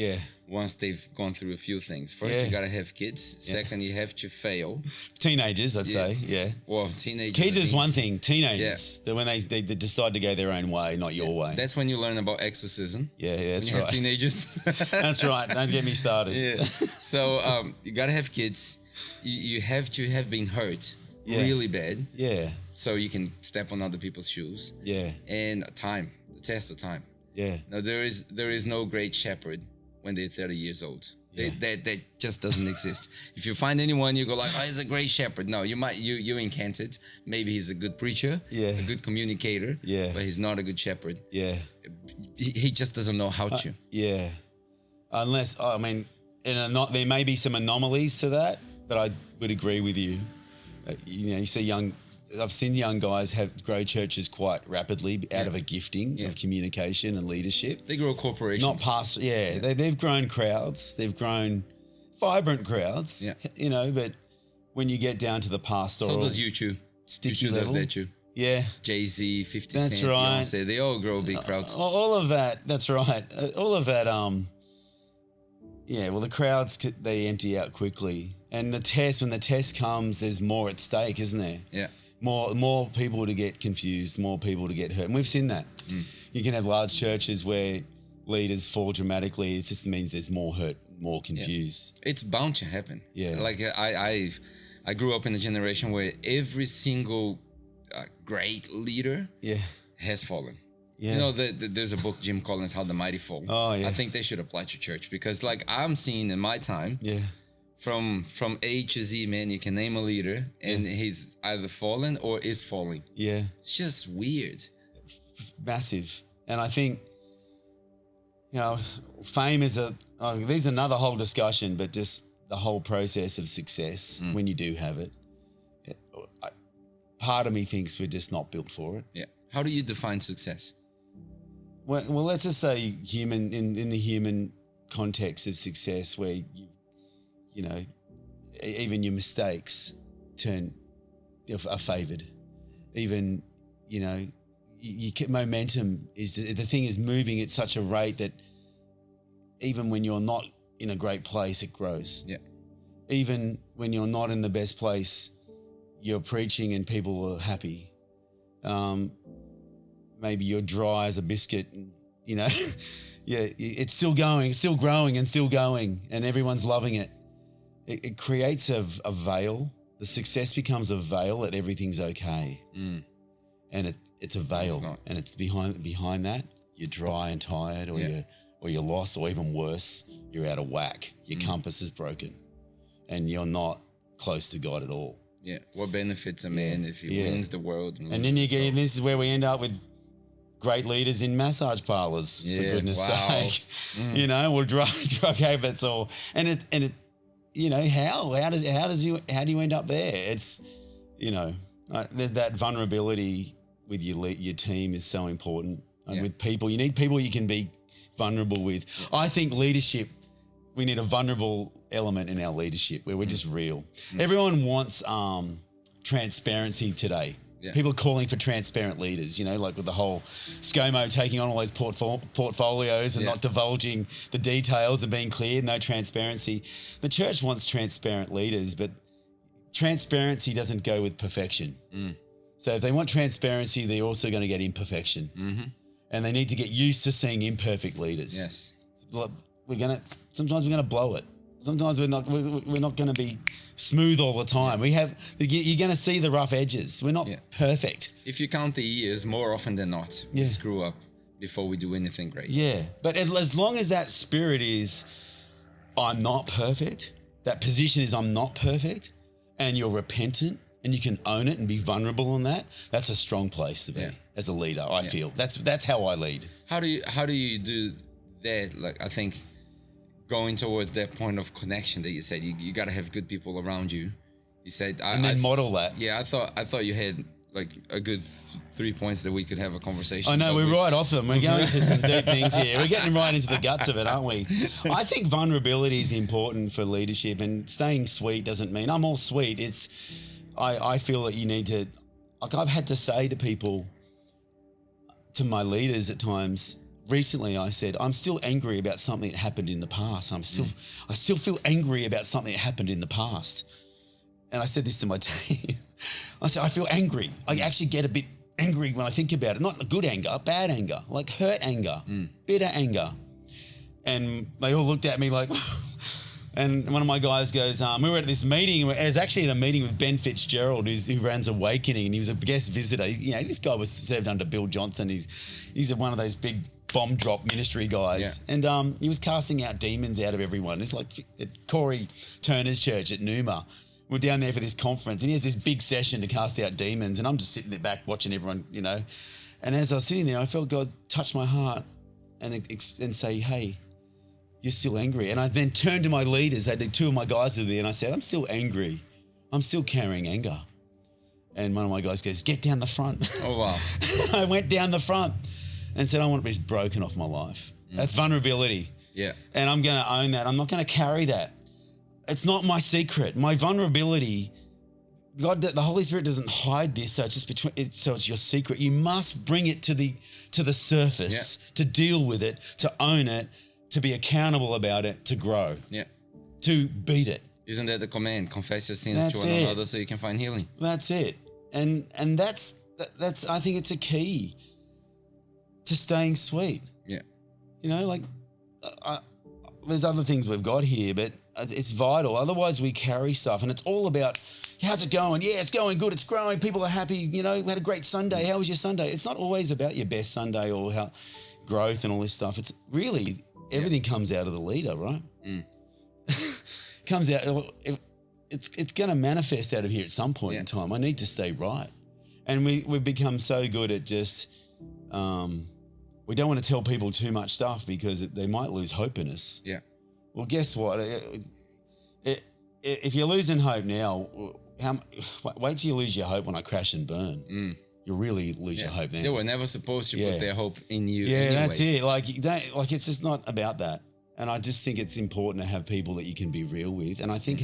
once they've gone through a few things. First, you got to have kids. Second, you have to fail. Teenagers, I'd say, Well, teenagers. Kids is one thing. Teenagers, when they decide to go their own way, not your way. That's when you learn about exorcism. Yeah, that's when you have teenagers. That's right. Don't get me started. Yeah. So you got to have kids. You have to have been hurt really bad. Yeah. So you can step on other people's shoes. Yeah. And time, the test of time. Yeah. Now there is no great shepherd when they're 30 years old. Yeah. That just doesn't exist. If you find anyone, you go like, oh, he's a great shepherd. No, you encountered. Maybe he's a good preacher, a good communicator, but he's not a good shepherd. Yeah. He just doesn't know how to. Yeah. Unless, I mean, there may be some anomalies to that, but I would agree with you. You see I've seen young guys grow churches quite rapidly out of a gifting of communication and leadership. They grow corporations. Not past, they've grown crowds. They've grown vibrant crowds, but when you get down to the pastoral... So does U2. Sticky U2 level. does that too. Yeah. Jay-Z, 50 That's Cent, right. Beyonce, they all grow big crowds. All of that, that's right. All of that, well, the crowds, they empty out quickly. And when the test comes, there's more at stake, isn't there? Yeah. More people to get confused, more people to get hurt. And we've seen that. You can have large churches where leaders fall dramatically. It just means there's more hurt, more confused. It's bound to happen. Yeah. Like I grew up in a generation where every single great leader has fallen. Yeah. You know, there's a book, Jim Collins, How the Mighty Fall. Oh, yeah. I think they should apply to church because like I'm seeing in my time, from A to Z, man, you can name a leader and he's either fallen or is falling. Yeah. It's just weird. Massive. And I think, fame is there's another whole discussion, but just the whole process of success when you do have it. Part of me thinks we're just not built for it. Yeah. How do you define success? Well, let's just say human in the human context of success, where even your mistakes are favoured. Even momentum is the thing is moving at such a rate that even when you're not in a great place, it grows. Yeah. Even when you're not in the best place, you're preaching and people are happy. Maybe you're dry as a biscuit, and, it's still going, still growing and still going, and everyone's loving it. It creates a veil. The success becomes a veil that everything's okay. And it's a veil, and it's behind that, you're dry and tired, or you're lost, or even worse, you're out of whack. Your compass is broken, and you're not close to God at all. Yeah. What benefits a man if he wins the world? And then this is where we end up with great leaders in massage parlors, for goodness sake. Or drug habits, how do you end up there? It's, that vulnerability with your team is so important. And with people, you need people you can be vulnerable with. I think leadership, we need a vulnerable element in our leadership where we're just real. Everyone wants transparency today. Yeah. People are calling for transparent leaders, like with the whole ScoMo taking on all those portfolios and not divulging the details and being clear, no transparency. The church wants transparent leaders, but transparency doesn't go with perfection. So if they want transparency, they're also going to get imperfection. And they need to get used to seeing imperfect leaders. Yes. Sometimes we're going to blow it. Sometimes we're not going to be smooth all the time. You're going to see the rough edges. We're not perfect. If you count the years, more often than not, we screw up before we do anything great. Yeah, but as long as that spirit is, I'm not perfect, that position is I'm not perfect, and you're repentant and you can own it and be vulnerable on that, that's a strong place to be as a leader, I feel. That's how I lead. How do you do that? Like, I think going towards that point of connection that you said, you got to have good people around you. You said, model that. Yeah, I thought you had like a good 3 points that we could have a conversation. I know, we're right off them. We're going into some deep things here. We're getting right into the guts of it, aren't we? I think vulnerability is important for leadership, and staying sweet doesn't mean I'm all sweet. It's, I feel that you need to, like I've had to say to people, to my leaders at times, recently I said, I'm still angry about something that happened in the past. I still feel angry about something that happened in the past. And I said this to my team. I said, I feel angry. I actually get a bit angry when I think about it. Not good anger, bad anger, like hurt anger, bitter anger. And they all looked at me like, and one of my guys goes, we were at this meeting. It was actually in a meeting with Ben Fitzgerald, who runs Awakening, and he was a guest visitor. You know, this guy was served under Bill Johnson. He's one of those big bomb drop ministry guys. Yeah. And he was casting out demons out of everyone. It's like at Corey Turner's church at Numa. We're down there for this conference, and he has this big session to cast out demons, and I'm just sitting there back watching everyone, you know. And as I was sitting there, I felt God touch my heart and say, hey, you're still angry. And I then turned to my leaders, the two of my guys were there, and I said, I'm still angry. I'm still carrying anger. And one of my guys goes, get down the front. Oh, wow. I went down the front and said, I want this broken off my life. That's vulnerability. Yeah. And I'm going to own that. I'm not going to carry that. It's not my secret. My vulnerability, God, the Holy Spirit doesn't hide this, so it's just so it's your secret. You must bring it to the surface, to deal with it, to own it, to be accountable about it, to grow, to beat it. Isn't that the command? Confess your sins to one another so you can find healing. That's it. And that's I think it's a key to staying sweet. Yeah. You know, like there's other things we've got here, but it's vital. Otherwise we carry stuff, and it's all about, how's it going? Yeah, it's going good. It's growing. People are happy. You know, we had a great Sunday. How was your Sunday? It's not always about your best Sunday or how growth and all this stuff. It's really, everything comes out of the leader, right? Comes out. It's going to manifest out of here at some point in time. I need to stay right. And we've become so good at just, we don't want to tell people too much stuff because they might lose hope in us. Yeah. Well, guess what? If you're losing hope now, wait till you lose your hope when I crash and burn. You'll really lose your hope then. They were never supposed to put their hope in you. Yeah, anyway. That's it. Like it's just not about that. And I just think it's important to have people that you can be real with. And I think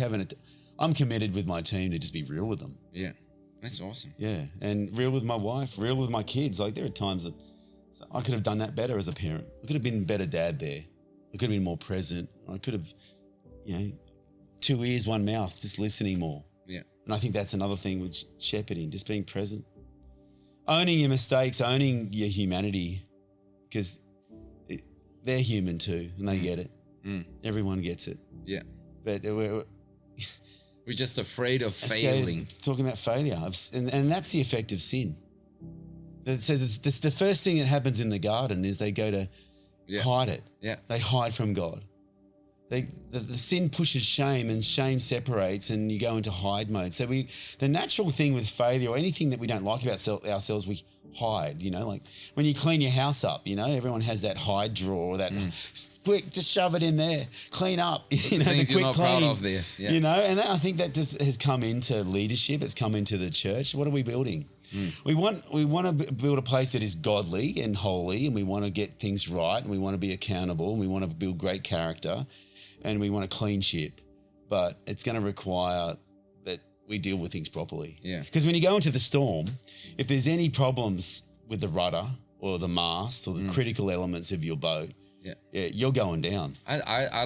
I'm committed with my team to just be real with them. Yeah, that's awesome. Yeah, and real with my wife, real with my kids. Like there are times that I could have done that better as a parent. I could have been a better dad there. I could have been more present. I could have, 2 ears, 1 mouth, just listening more. Yeah. And I think that's another thing with shepherding, just being present. Owning your mistakes, owning your humanity, because they're human too, and they get it. Everyone gets it. Yeah. But we're just afraid of failing. Talking about failure. And that's the effect of sin. So the first thing that happens in the garden is they go to hide it. Yeah. They hide from God. The sin pushes shame, and shame separates, and you go into hide mode. So the natural thing with failure, or anything that we don't like about ourselves, we hide. You know, like when you clean your house up, you know, everyone has that hide drawer, that quick, just shove it in there, clean up. You know, things the quick you're not clean, proud of there. Yeah. You know, and I think that just has come into leadership. It's come into the church. What are we building? We want to build a place that is godly and holy, and we want to get things right, and we want to be accountable, and we want to build great character, and we want a clean ship. But it's going to require that we deal with things properly. Yeah. Because when you go into the storm, if there's any problems with the rudder or the mast or the critical elements of your boat, you're going down. I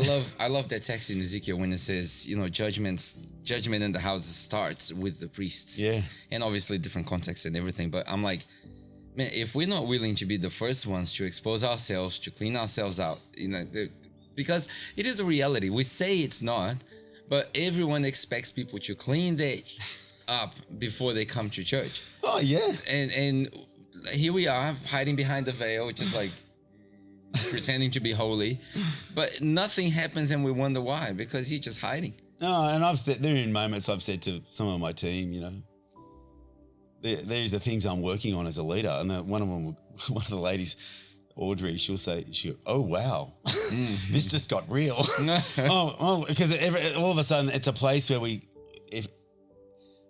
love that text in Ezekiel when it says, judgment in the house starts with the priests. Yeah. And obviously different contexts and everything. But I'm like, man, if we're not willing to be the first ones to expose ourselves, to clean ourselves out, because it is a reality. We say it's not, but everyone expects people to clean their up before they come to church. Oh yeah. And here we are hiding behind the veil, which is like pretending to be holy, but nothing happens, and we wonder why, because you're just hiding. No, and there are moments I've said to some of my team, there's the things I'm working on as a leader, and one of the ladies, Audrey, she'll say, oh wow, this just got real. because all of a sudden it's a place where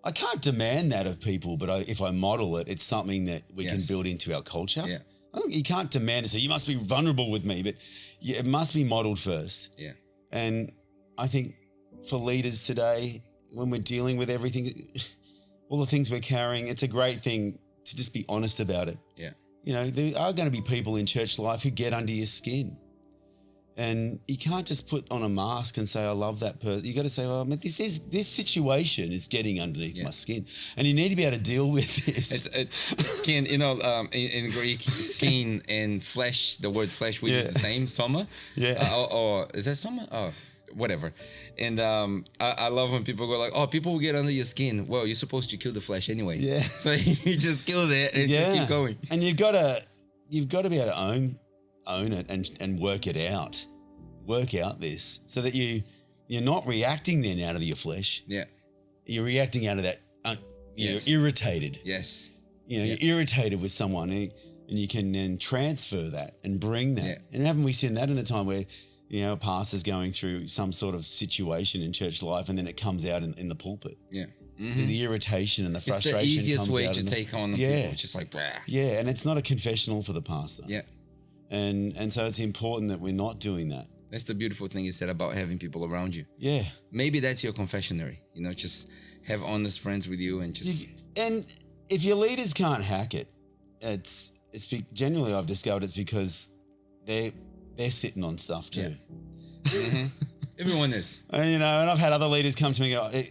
I can't demand that of people, but if I model it, it's something that we can build into our culture. Yeah. I think you can't demand it. So you must be vulnerable with me, but it must be modeled first. Yeah. And I think for leaders today, when we're dealing with everything, all the things we're carrying, it's a great thing to just be honest about it. Yeah. You know, there are going to be people in church life who get under your skin. And you can't just put on a mask and say, I love that person. You got to say, well, this situation is getting underneath my skin. And you need to be able to deal with this. It's skin, you know, in Greek, skin and flesh, the word flesh, we use the same, soma. Yeah. Or is that soma? Oh, whatever. And I love when people go like, oh, people will get under your skin. Well, you're supposed to kill the flesh anyway. Yeah. So you just kill it and just keep going. And you've got to be able to own it and work it out. Work out this so that you're not reacting then out of your flesh. Yeah. You're reacting out of that. You're irritated. Yes. You know, you're irritated with someone and you can then transfer that and bring that. Yeah. And haven't we seen that in the time where, you know, a pastor's going through some sort of situation in church life and then it comes out in the pulpit. Yeah. Mm-hmm. The irritation and the frustration. It's the easiest comes way out to take on the people. Just like, blah. Yeah. And it's not a confessional for the pastor. Yeah. And so it's important that we're not doing that. That's the beautiful thing you said about having people around you. Yeah. Maybe that's your confessionary. You know, just have honest friends with you and just... And if your leaders can't hack it, generally I've discovered it's because they're sitting on stuff too. Yeah. Mm-hmm. Everyone is. And, you know, and I've had other leaders come to me and go,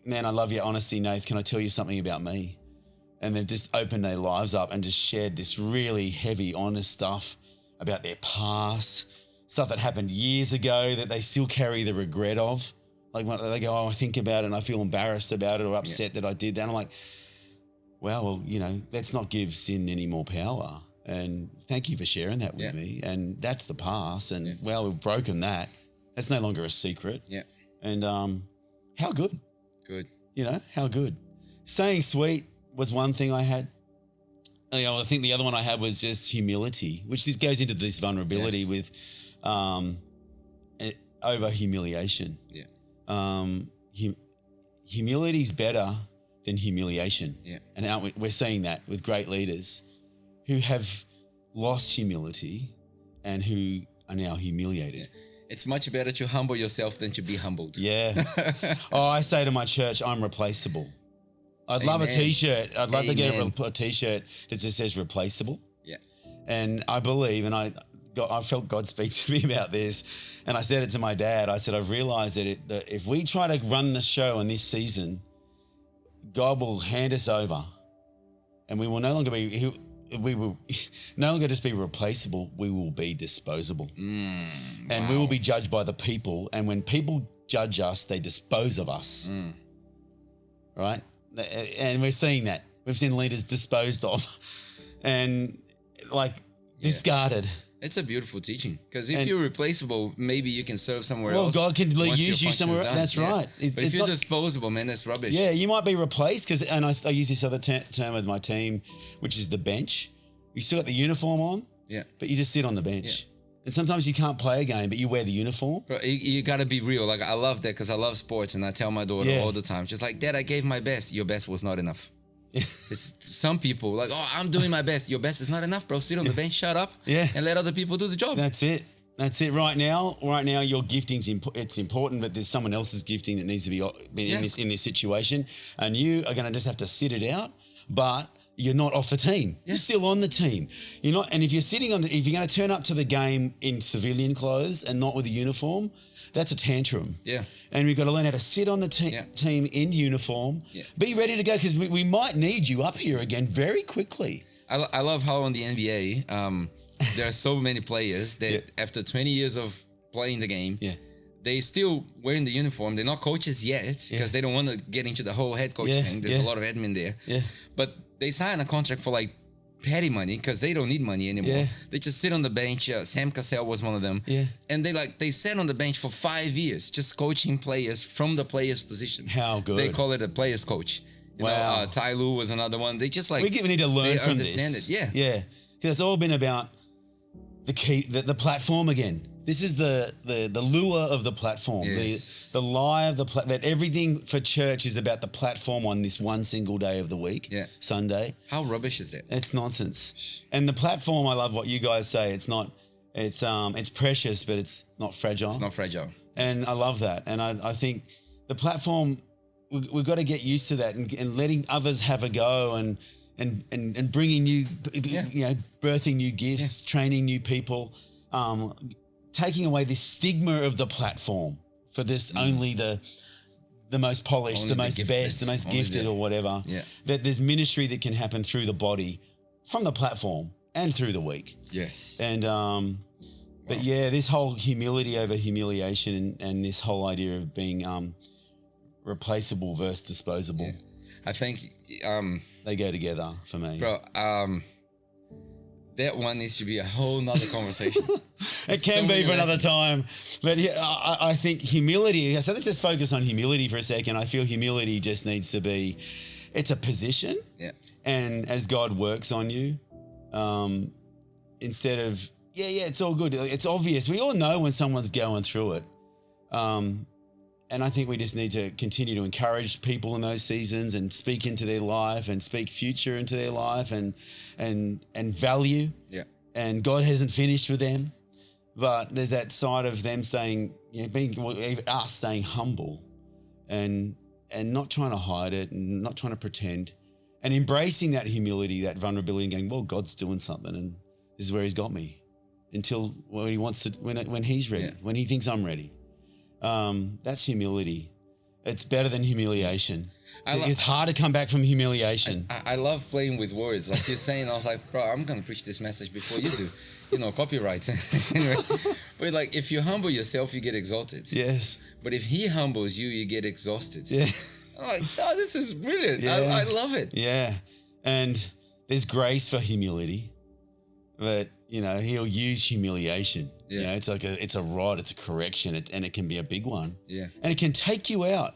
man, I love your honesty, Nath. Can I tell you something about me? And they've just opened their lives up and just shared this really heavy, honest stuff about their past, stuff that happened years ago that they still carry the regret of. Like when they go, oh, I think about it and I feel embarrassed about it or upset that I did that. I'm like, well, you know, let's not give sin any more power. And thank you for sharing that with me. And that's the past. And well, we've broken that. That's no longer a secret. Yeah. And how good? Good. You know, how good? Staying sweet was one thing I had. You know, I think the other one I had was just humility, which just goes into this vulnerability with over humiliation. Yeah. Humility is better than humiliation. Yeah. And we're seeing that with great leaders who have lost humility and who are now humiliated. Yeah. It's much better to humble yourself than to be humbled. Yeah. Oh, I say to my church, I'm replaceable. I'd love a T-shirt. I'd love to get a T-shirt that just says replaceable. Yeah. And I believe, and I felt God speak to me about this, and I said it to my dad. I said, I've realized that if we try to run the show in this season, God will hand us over, and we will no longer just be replaceable. We will be disposable, and we will be judged by the people. And when people judge us, they dispose of us. Right? And we're seeing that. We've seen leaders disposed of and discarded. It's a beautiful teaching because if you're replaceable, maybe you can serve somewhere else. Well, God can use you somewhere else. That's right. But if you're disposable, man, that's rubbish. Yeah, you might be replaced and I use this other term with my team, which is the bench. You still got the uniform on, but you just sit on the bench. Yeah. And sometimes you can't play a game, but you wear the uniform. Bro, you got to be real. Like, I love that because I love sports and I tell my daughter all the time, just like, Dad, I gave my best. Your best was not enough. It's some people like, oh, I'm doing my best. Your best is not enough, bro. Sit on the bench, shut up, and let other people do the job. That's it. Right now, your gifting's it's important, but there's someone else's gifting that needs to be in this situation, and you are going to just have to sit it out. But you're not off the team. You're still on the team. You're not. And if you're sitting if you're going to turn up to the game in civilian clothes and not with a uniform, that's a tantrum. Yeah. And we've got to learn how to sit on the team in uniform. Yeah. Be ready to go because we might need you up here again very quickly. I love how on the NBA, there are so many players that after 20 years of playing the game, they still wearing the uniform. They're not coaches yet because they don't want to get into the whole head coach thing. There's a lot of admin there. Yeah. But they sign a contract for like petty money because they don't need money anymore. Yeah. They just sit on the bench. Sam Cassell was one of them. Yeah. And they sat on the bench for 5 years just coaching players from the player's position. How good. They call it a player's coach. You know, Ty Lue was another one. They just like... We need to learn from this. They understand it, Yeah. Because it's all been about the platform again. This is the lure of the platform, Yes. the lie of that everything for church is about the platform on this one single day of the week, Yeah. Sunday. How rubbish is that? It's nonsense. And the platform, I love what you guys say. It's precious, but it's not fragile. It's not fragile. And I love that. And I think the platform, we've got to get used to that and letting others have a go and bringing new, birthing new gifts, training new people, taking away this stigma of the platform for this only the most polished, Only the most gifted. best, the most Only gifted or whatever. Yeah. That there's ministry that can happen through the body, from the platform and through the week. Yes. And but yeah, this whole humility over humiliation and this whole idea of being replaceable versus disposable, Yeah. I think they go together for me. bro, that one needs to be a whole nother conversation. It can be for another time. But yeah, I think humility, so let's just focus on humility for a second. I feel humility just needs to be, it's a position. Yeah. And as God works on you, instead of, it's all good. It's obvious. We all know when someone's going through it. And I think we just need to continue to encourage people in those seasons and speak into their life and speak future into their life and value. Yeah. And God hasn't finished with them, but there's that side of them staying, us staying humble and not trying to hide it and not trying to pretend and embracing that humility, that vulnerability and going, well, God's doing something and this is where he's got me until when he wants to, when he's ready, when he thinks I'm ready. That's humility. It's better than humiliation. It's hard to come back from humiliation. I love playing with words. Like you're saying, I was like, bro, I'm going to preach this message before you do. Copyright. Anyway, but like if you humble yourself, you get exalted. Yes. But if he humbles you, you get exhausted. Yeah. I'm like, oh, this is brilliant. Yeah. I love it. Yeah. And there's grace for humility, but he'll use humiliation. Yeah. It's like it's a rod, it's a correction, and it can be a big one. Yeah. And it can take you out.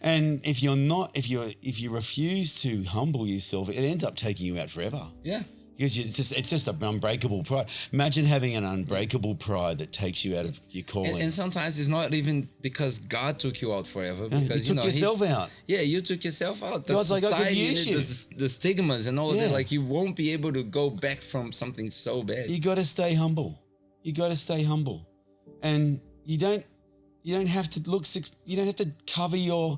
And if you refuse to humble yourself, it ends up taking you out forever. Yeah. Because it's just an unbreakable pride. Imagine having an unbreakable pride that takes you out of your calling. And sometimes it's not even because God took you out forever. Because you took yourself out. Yeah, you took yourself out. God's like, I could use you. The stigmas and all of that. Like you won't be able to go back from something so bad. You got to stay humble. And you don't have to you don't have to cover your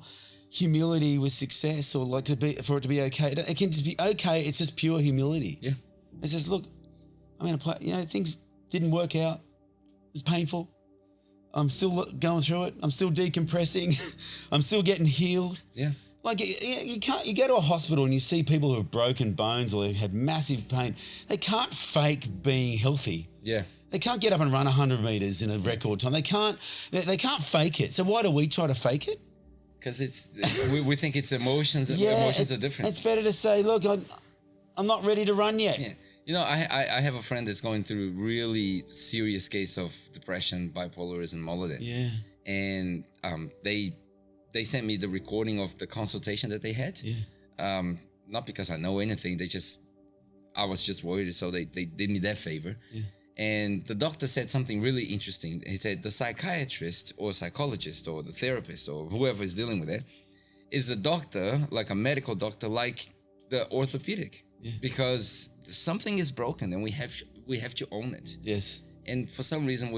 humility with success or for it to be okay. It can just be okay. It's just pure humility. Yeah. It's just, look, things didn't work out. It was painful. I'm still going through it. I'm still decompressing. I'm still getting healed. Yeah. Like you go to a hospital and you see people who have broken bones or they've had massive pain. They can't fake being healthy. Yeah. They can't get up and run 100 meters in a record time. They can't fake it. So why do we try to fake it? Because we think it's emotions. Emotions are different. It's better to say, look, I'm not ready to run yet. Yeah. I have a friend that's going through really serious case of depression, bipolarism, all of that. Yeah. And they sent me the recording of the consultation that they had. Yeah. Not because I know anything. I was just worried, so they did me that favor. Yeah. And the doctor said something really interesting. He said the psychiatrist or psychologist or the therapist or whoever is dealing with it is a doctor, like a medical doctor, like the orthopedic. Yeah. Because something is broken and we have to own it. Yes. And for some reason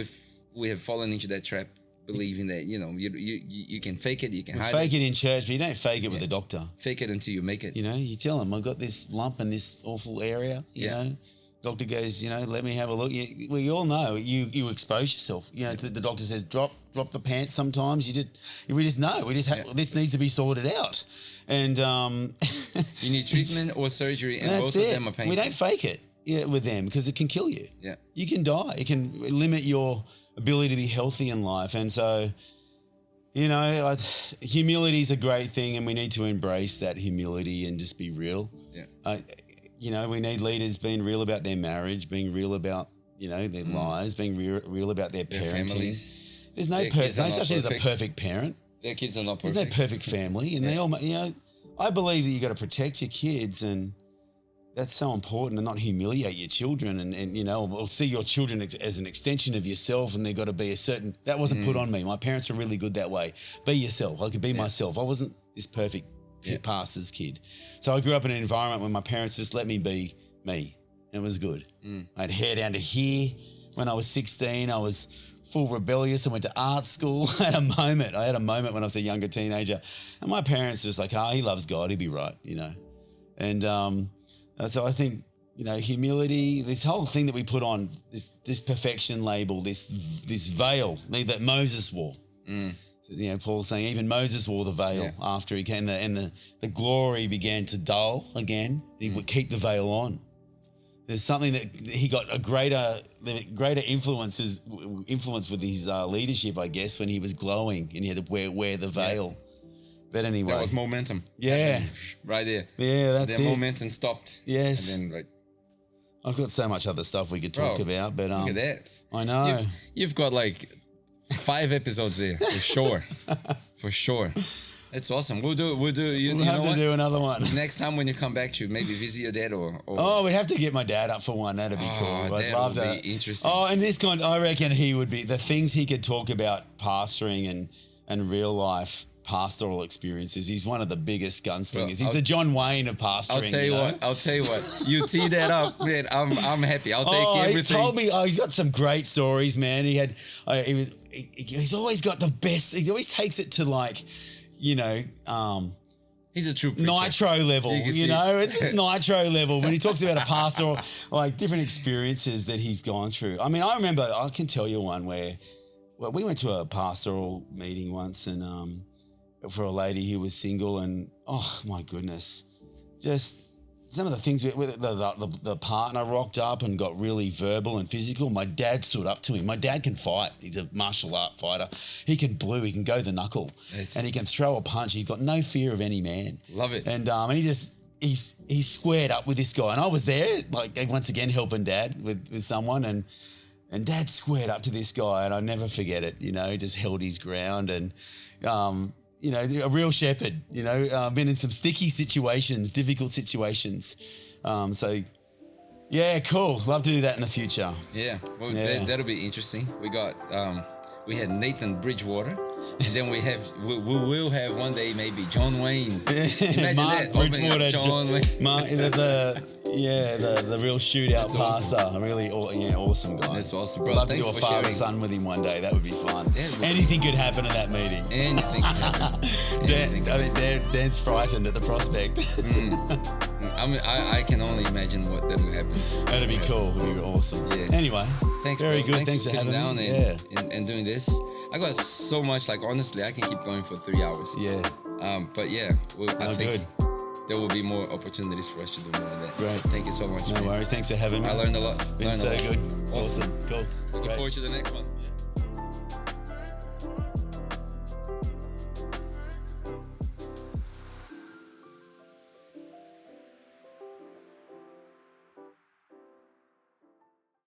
we have fallen into that trap, believing that you can fake it, you can hide fake it in church, but you don't fake it with a doctor. Fake it until you make it. You tell them, I've got this lump in this awful area. You know, doctor goes, let me have a look. We all know you expose yourself. The doctor says drop the pants. Sometimes we just know this needs to be sorted out, and you need treatment or surgery, and both of them are painful. We don't fake it with them because it can kill you. Yeah, you can die. It can limit your ability to be healthy in life, and so. Humility is a great thing, and we need to embrace that humility and just be real. Yeah. We need leaders being real about their marriage, being real about, their lives, being real about their parenting. Families. There's no such thing as a perfect parent. Their kids are not perfect. There's no perfect family. And they all, I believe that you got to protect your kids and that's so important, and not humiliate your children, and you know, or see your children as an extension of yourself, and they've got to be a certain. That wasn't put on me. My parents are really good that way. Be yourself. I could be myself. I wasn't this perfect pastor's kid, so I grew up in an environment where my parents just let me be me. It was good. I had hair down to here. When I was 16, I was full rebellious. I went to art school. I had a moment when I was a younger teenager, and my parents were just like, he loves God, he'll be right, you know. And so I think, you know, humility, this whole thing that we put on, this perfection label, this veil that Moses wore. So, you know, Paul's saying even Moses wore the veil after he came, and the glory began to dull again. He would keep the veil on. There's something that he got a greater influence with his leadership, I guess, when he was glowing and he had to wear the veil. But anyway, that was momentum. Yeah, right there. Yeah, that's the it. Momentum stopped. Yes, and then I've got so much other stuff we could talk about, but look at that. I know you've got like 5 episodes there for sure, for sure. That's awesome. We'll do. We'll have to do another one next time when you come back to maybe visit your dad or. Oh, we'd have to get my dad up for one. That'd be cool. I'd love that. Be interesting. Oh, and this kind, I reckon he would be the things he could talk about pastoring and real life pastoral experiences. He's one of the biggest gunslingers. He's the John Wayne of pastoring. I'll tell you what. You tee that up, man. I'm happy. I'll take everything. He's told me. He's got some great stories, man. He's always got the best. He always takes it to like. You know, he's a true preacher. Nitro level, you know, it's just nitro level when he talks about a pastor, like different experiences that he's gone through. I mean, I can tell you one where we went to a pastoral meeting once and for a lady who was single, and oh my goodness, just some of the things with the partner rocked up and got really verbal and physical. My dad stood up to him. My dad can fight. He's a martial art fighter. He can he can go the knuckle, and he can throw a punch. He's got no fear of any man. Love it. And he squared up with this guy, and I was there, like once again helping Dad with someone, and Dad squared up to this guy, and I never forget it. You know, just held his ground and. You know, a real shepherd, you know, been in some sticky situations, difficult situations. So, yeah, cool. Love to do that in the future. Yeah, well, that'll be interesting. We had Nathan Bridgewater, and then we will have one day maybe John Wayne. Imagine Mark that, Bridgewater, John Wayne. the real shootout pastor. Awesome. Really, awesome guy. That's awesome, bro. Love to do a father and son with him one day. That would be fun. Anything could happen at that meeting. Anything could happen. I think Dan's frightened at the prospect. I mean, I can only imagine what that would happen. That'd be cool. It'd be awesome. Yeah. Anyway, thanks. Very bro. good. Thanks for sitting having down me. and doing this. I got so much. Like honestly, I can keep going for 3 hours. Yeah. But yeah, I think there will be more opportunities for us to do more of that. Great. Thank you so much. No worries. Thanks for having me. I learned a lot. Been so good. Awesome. Cool. Looking forward to the next one.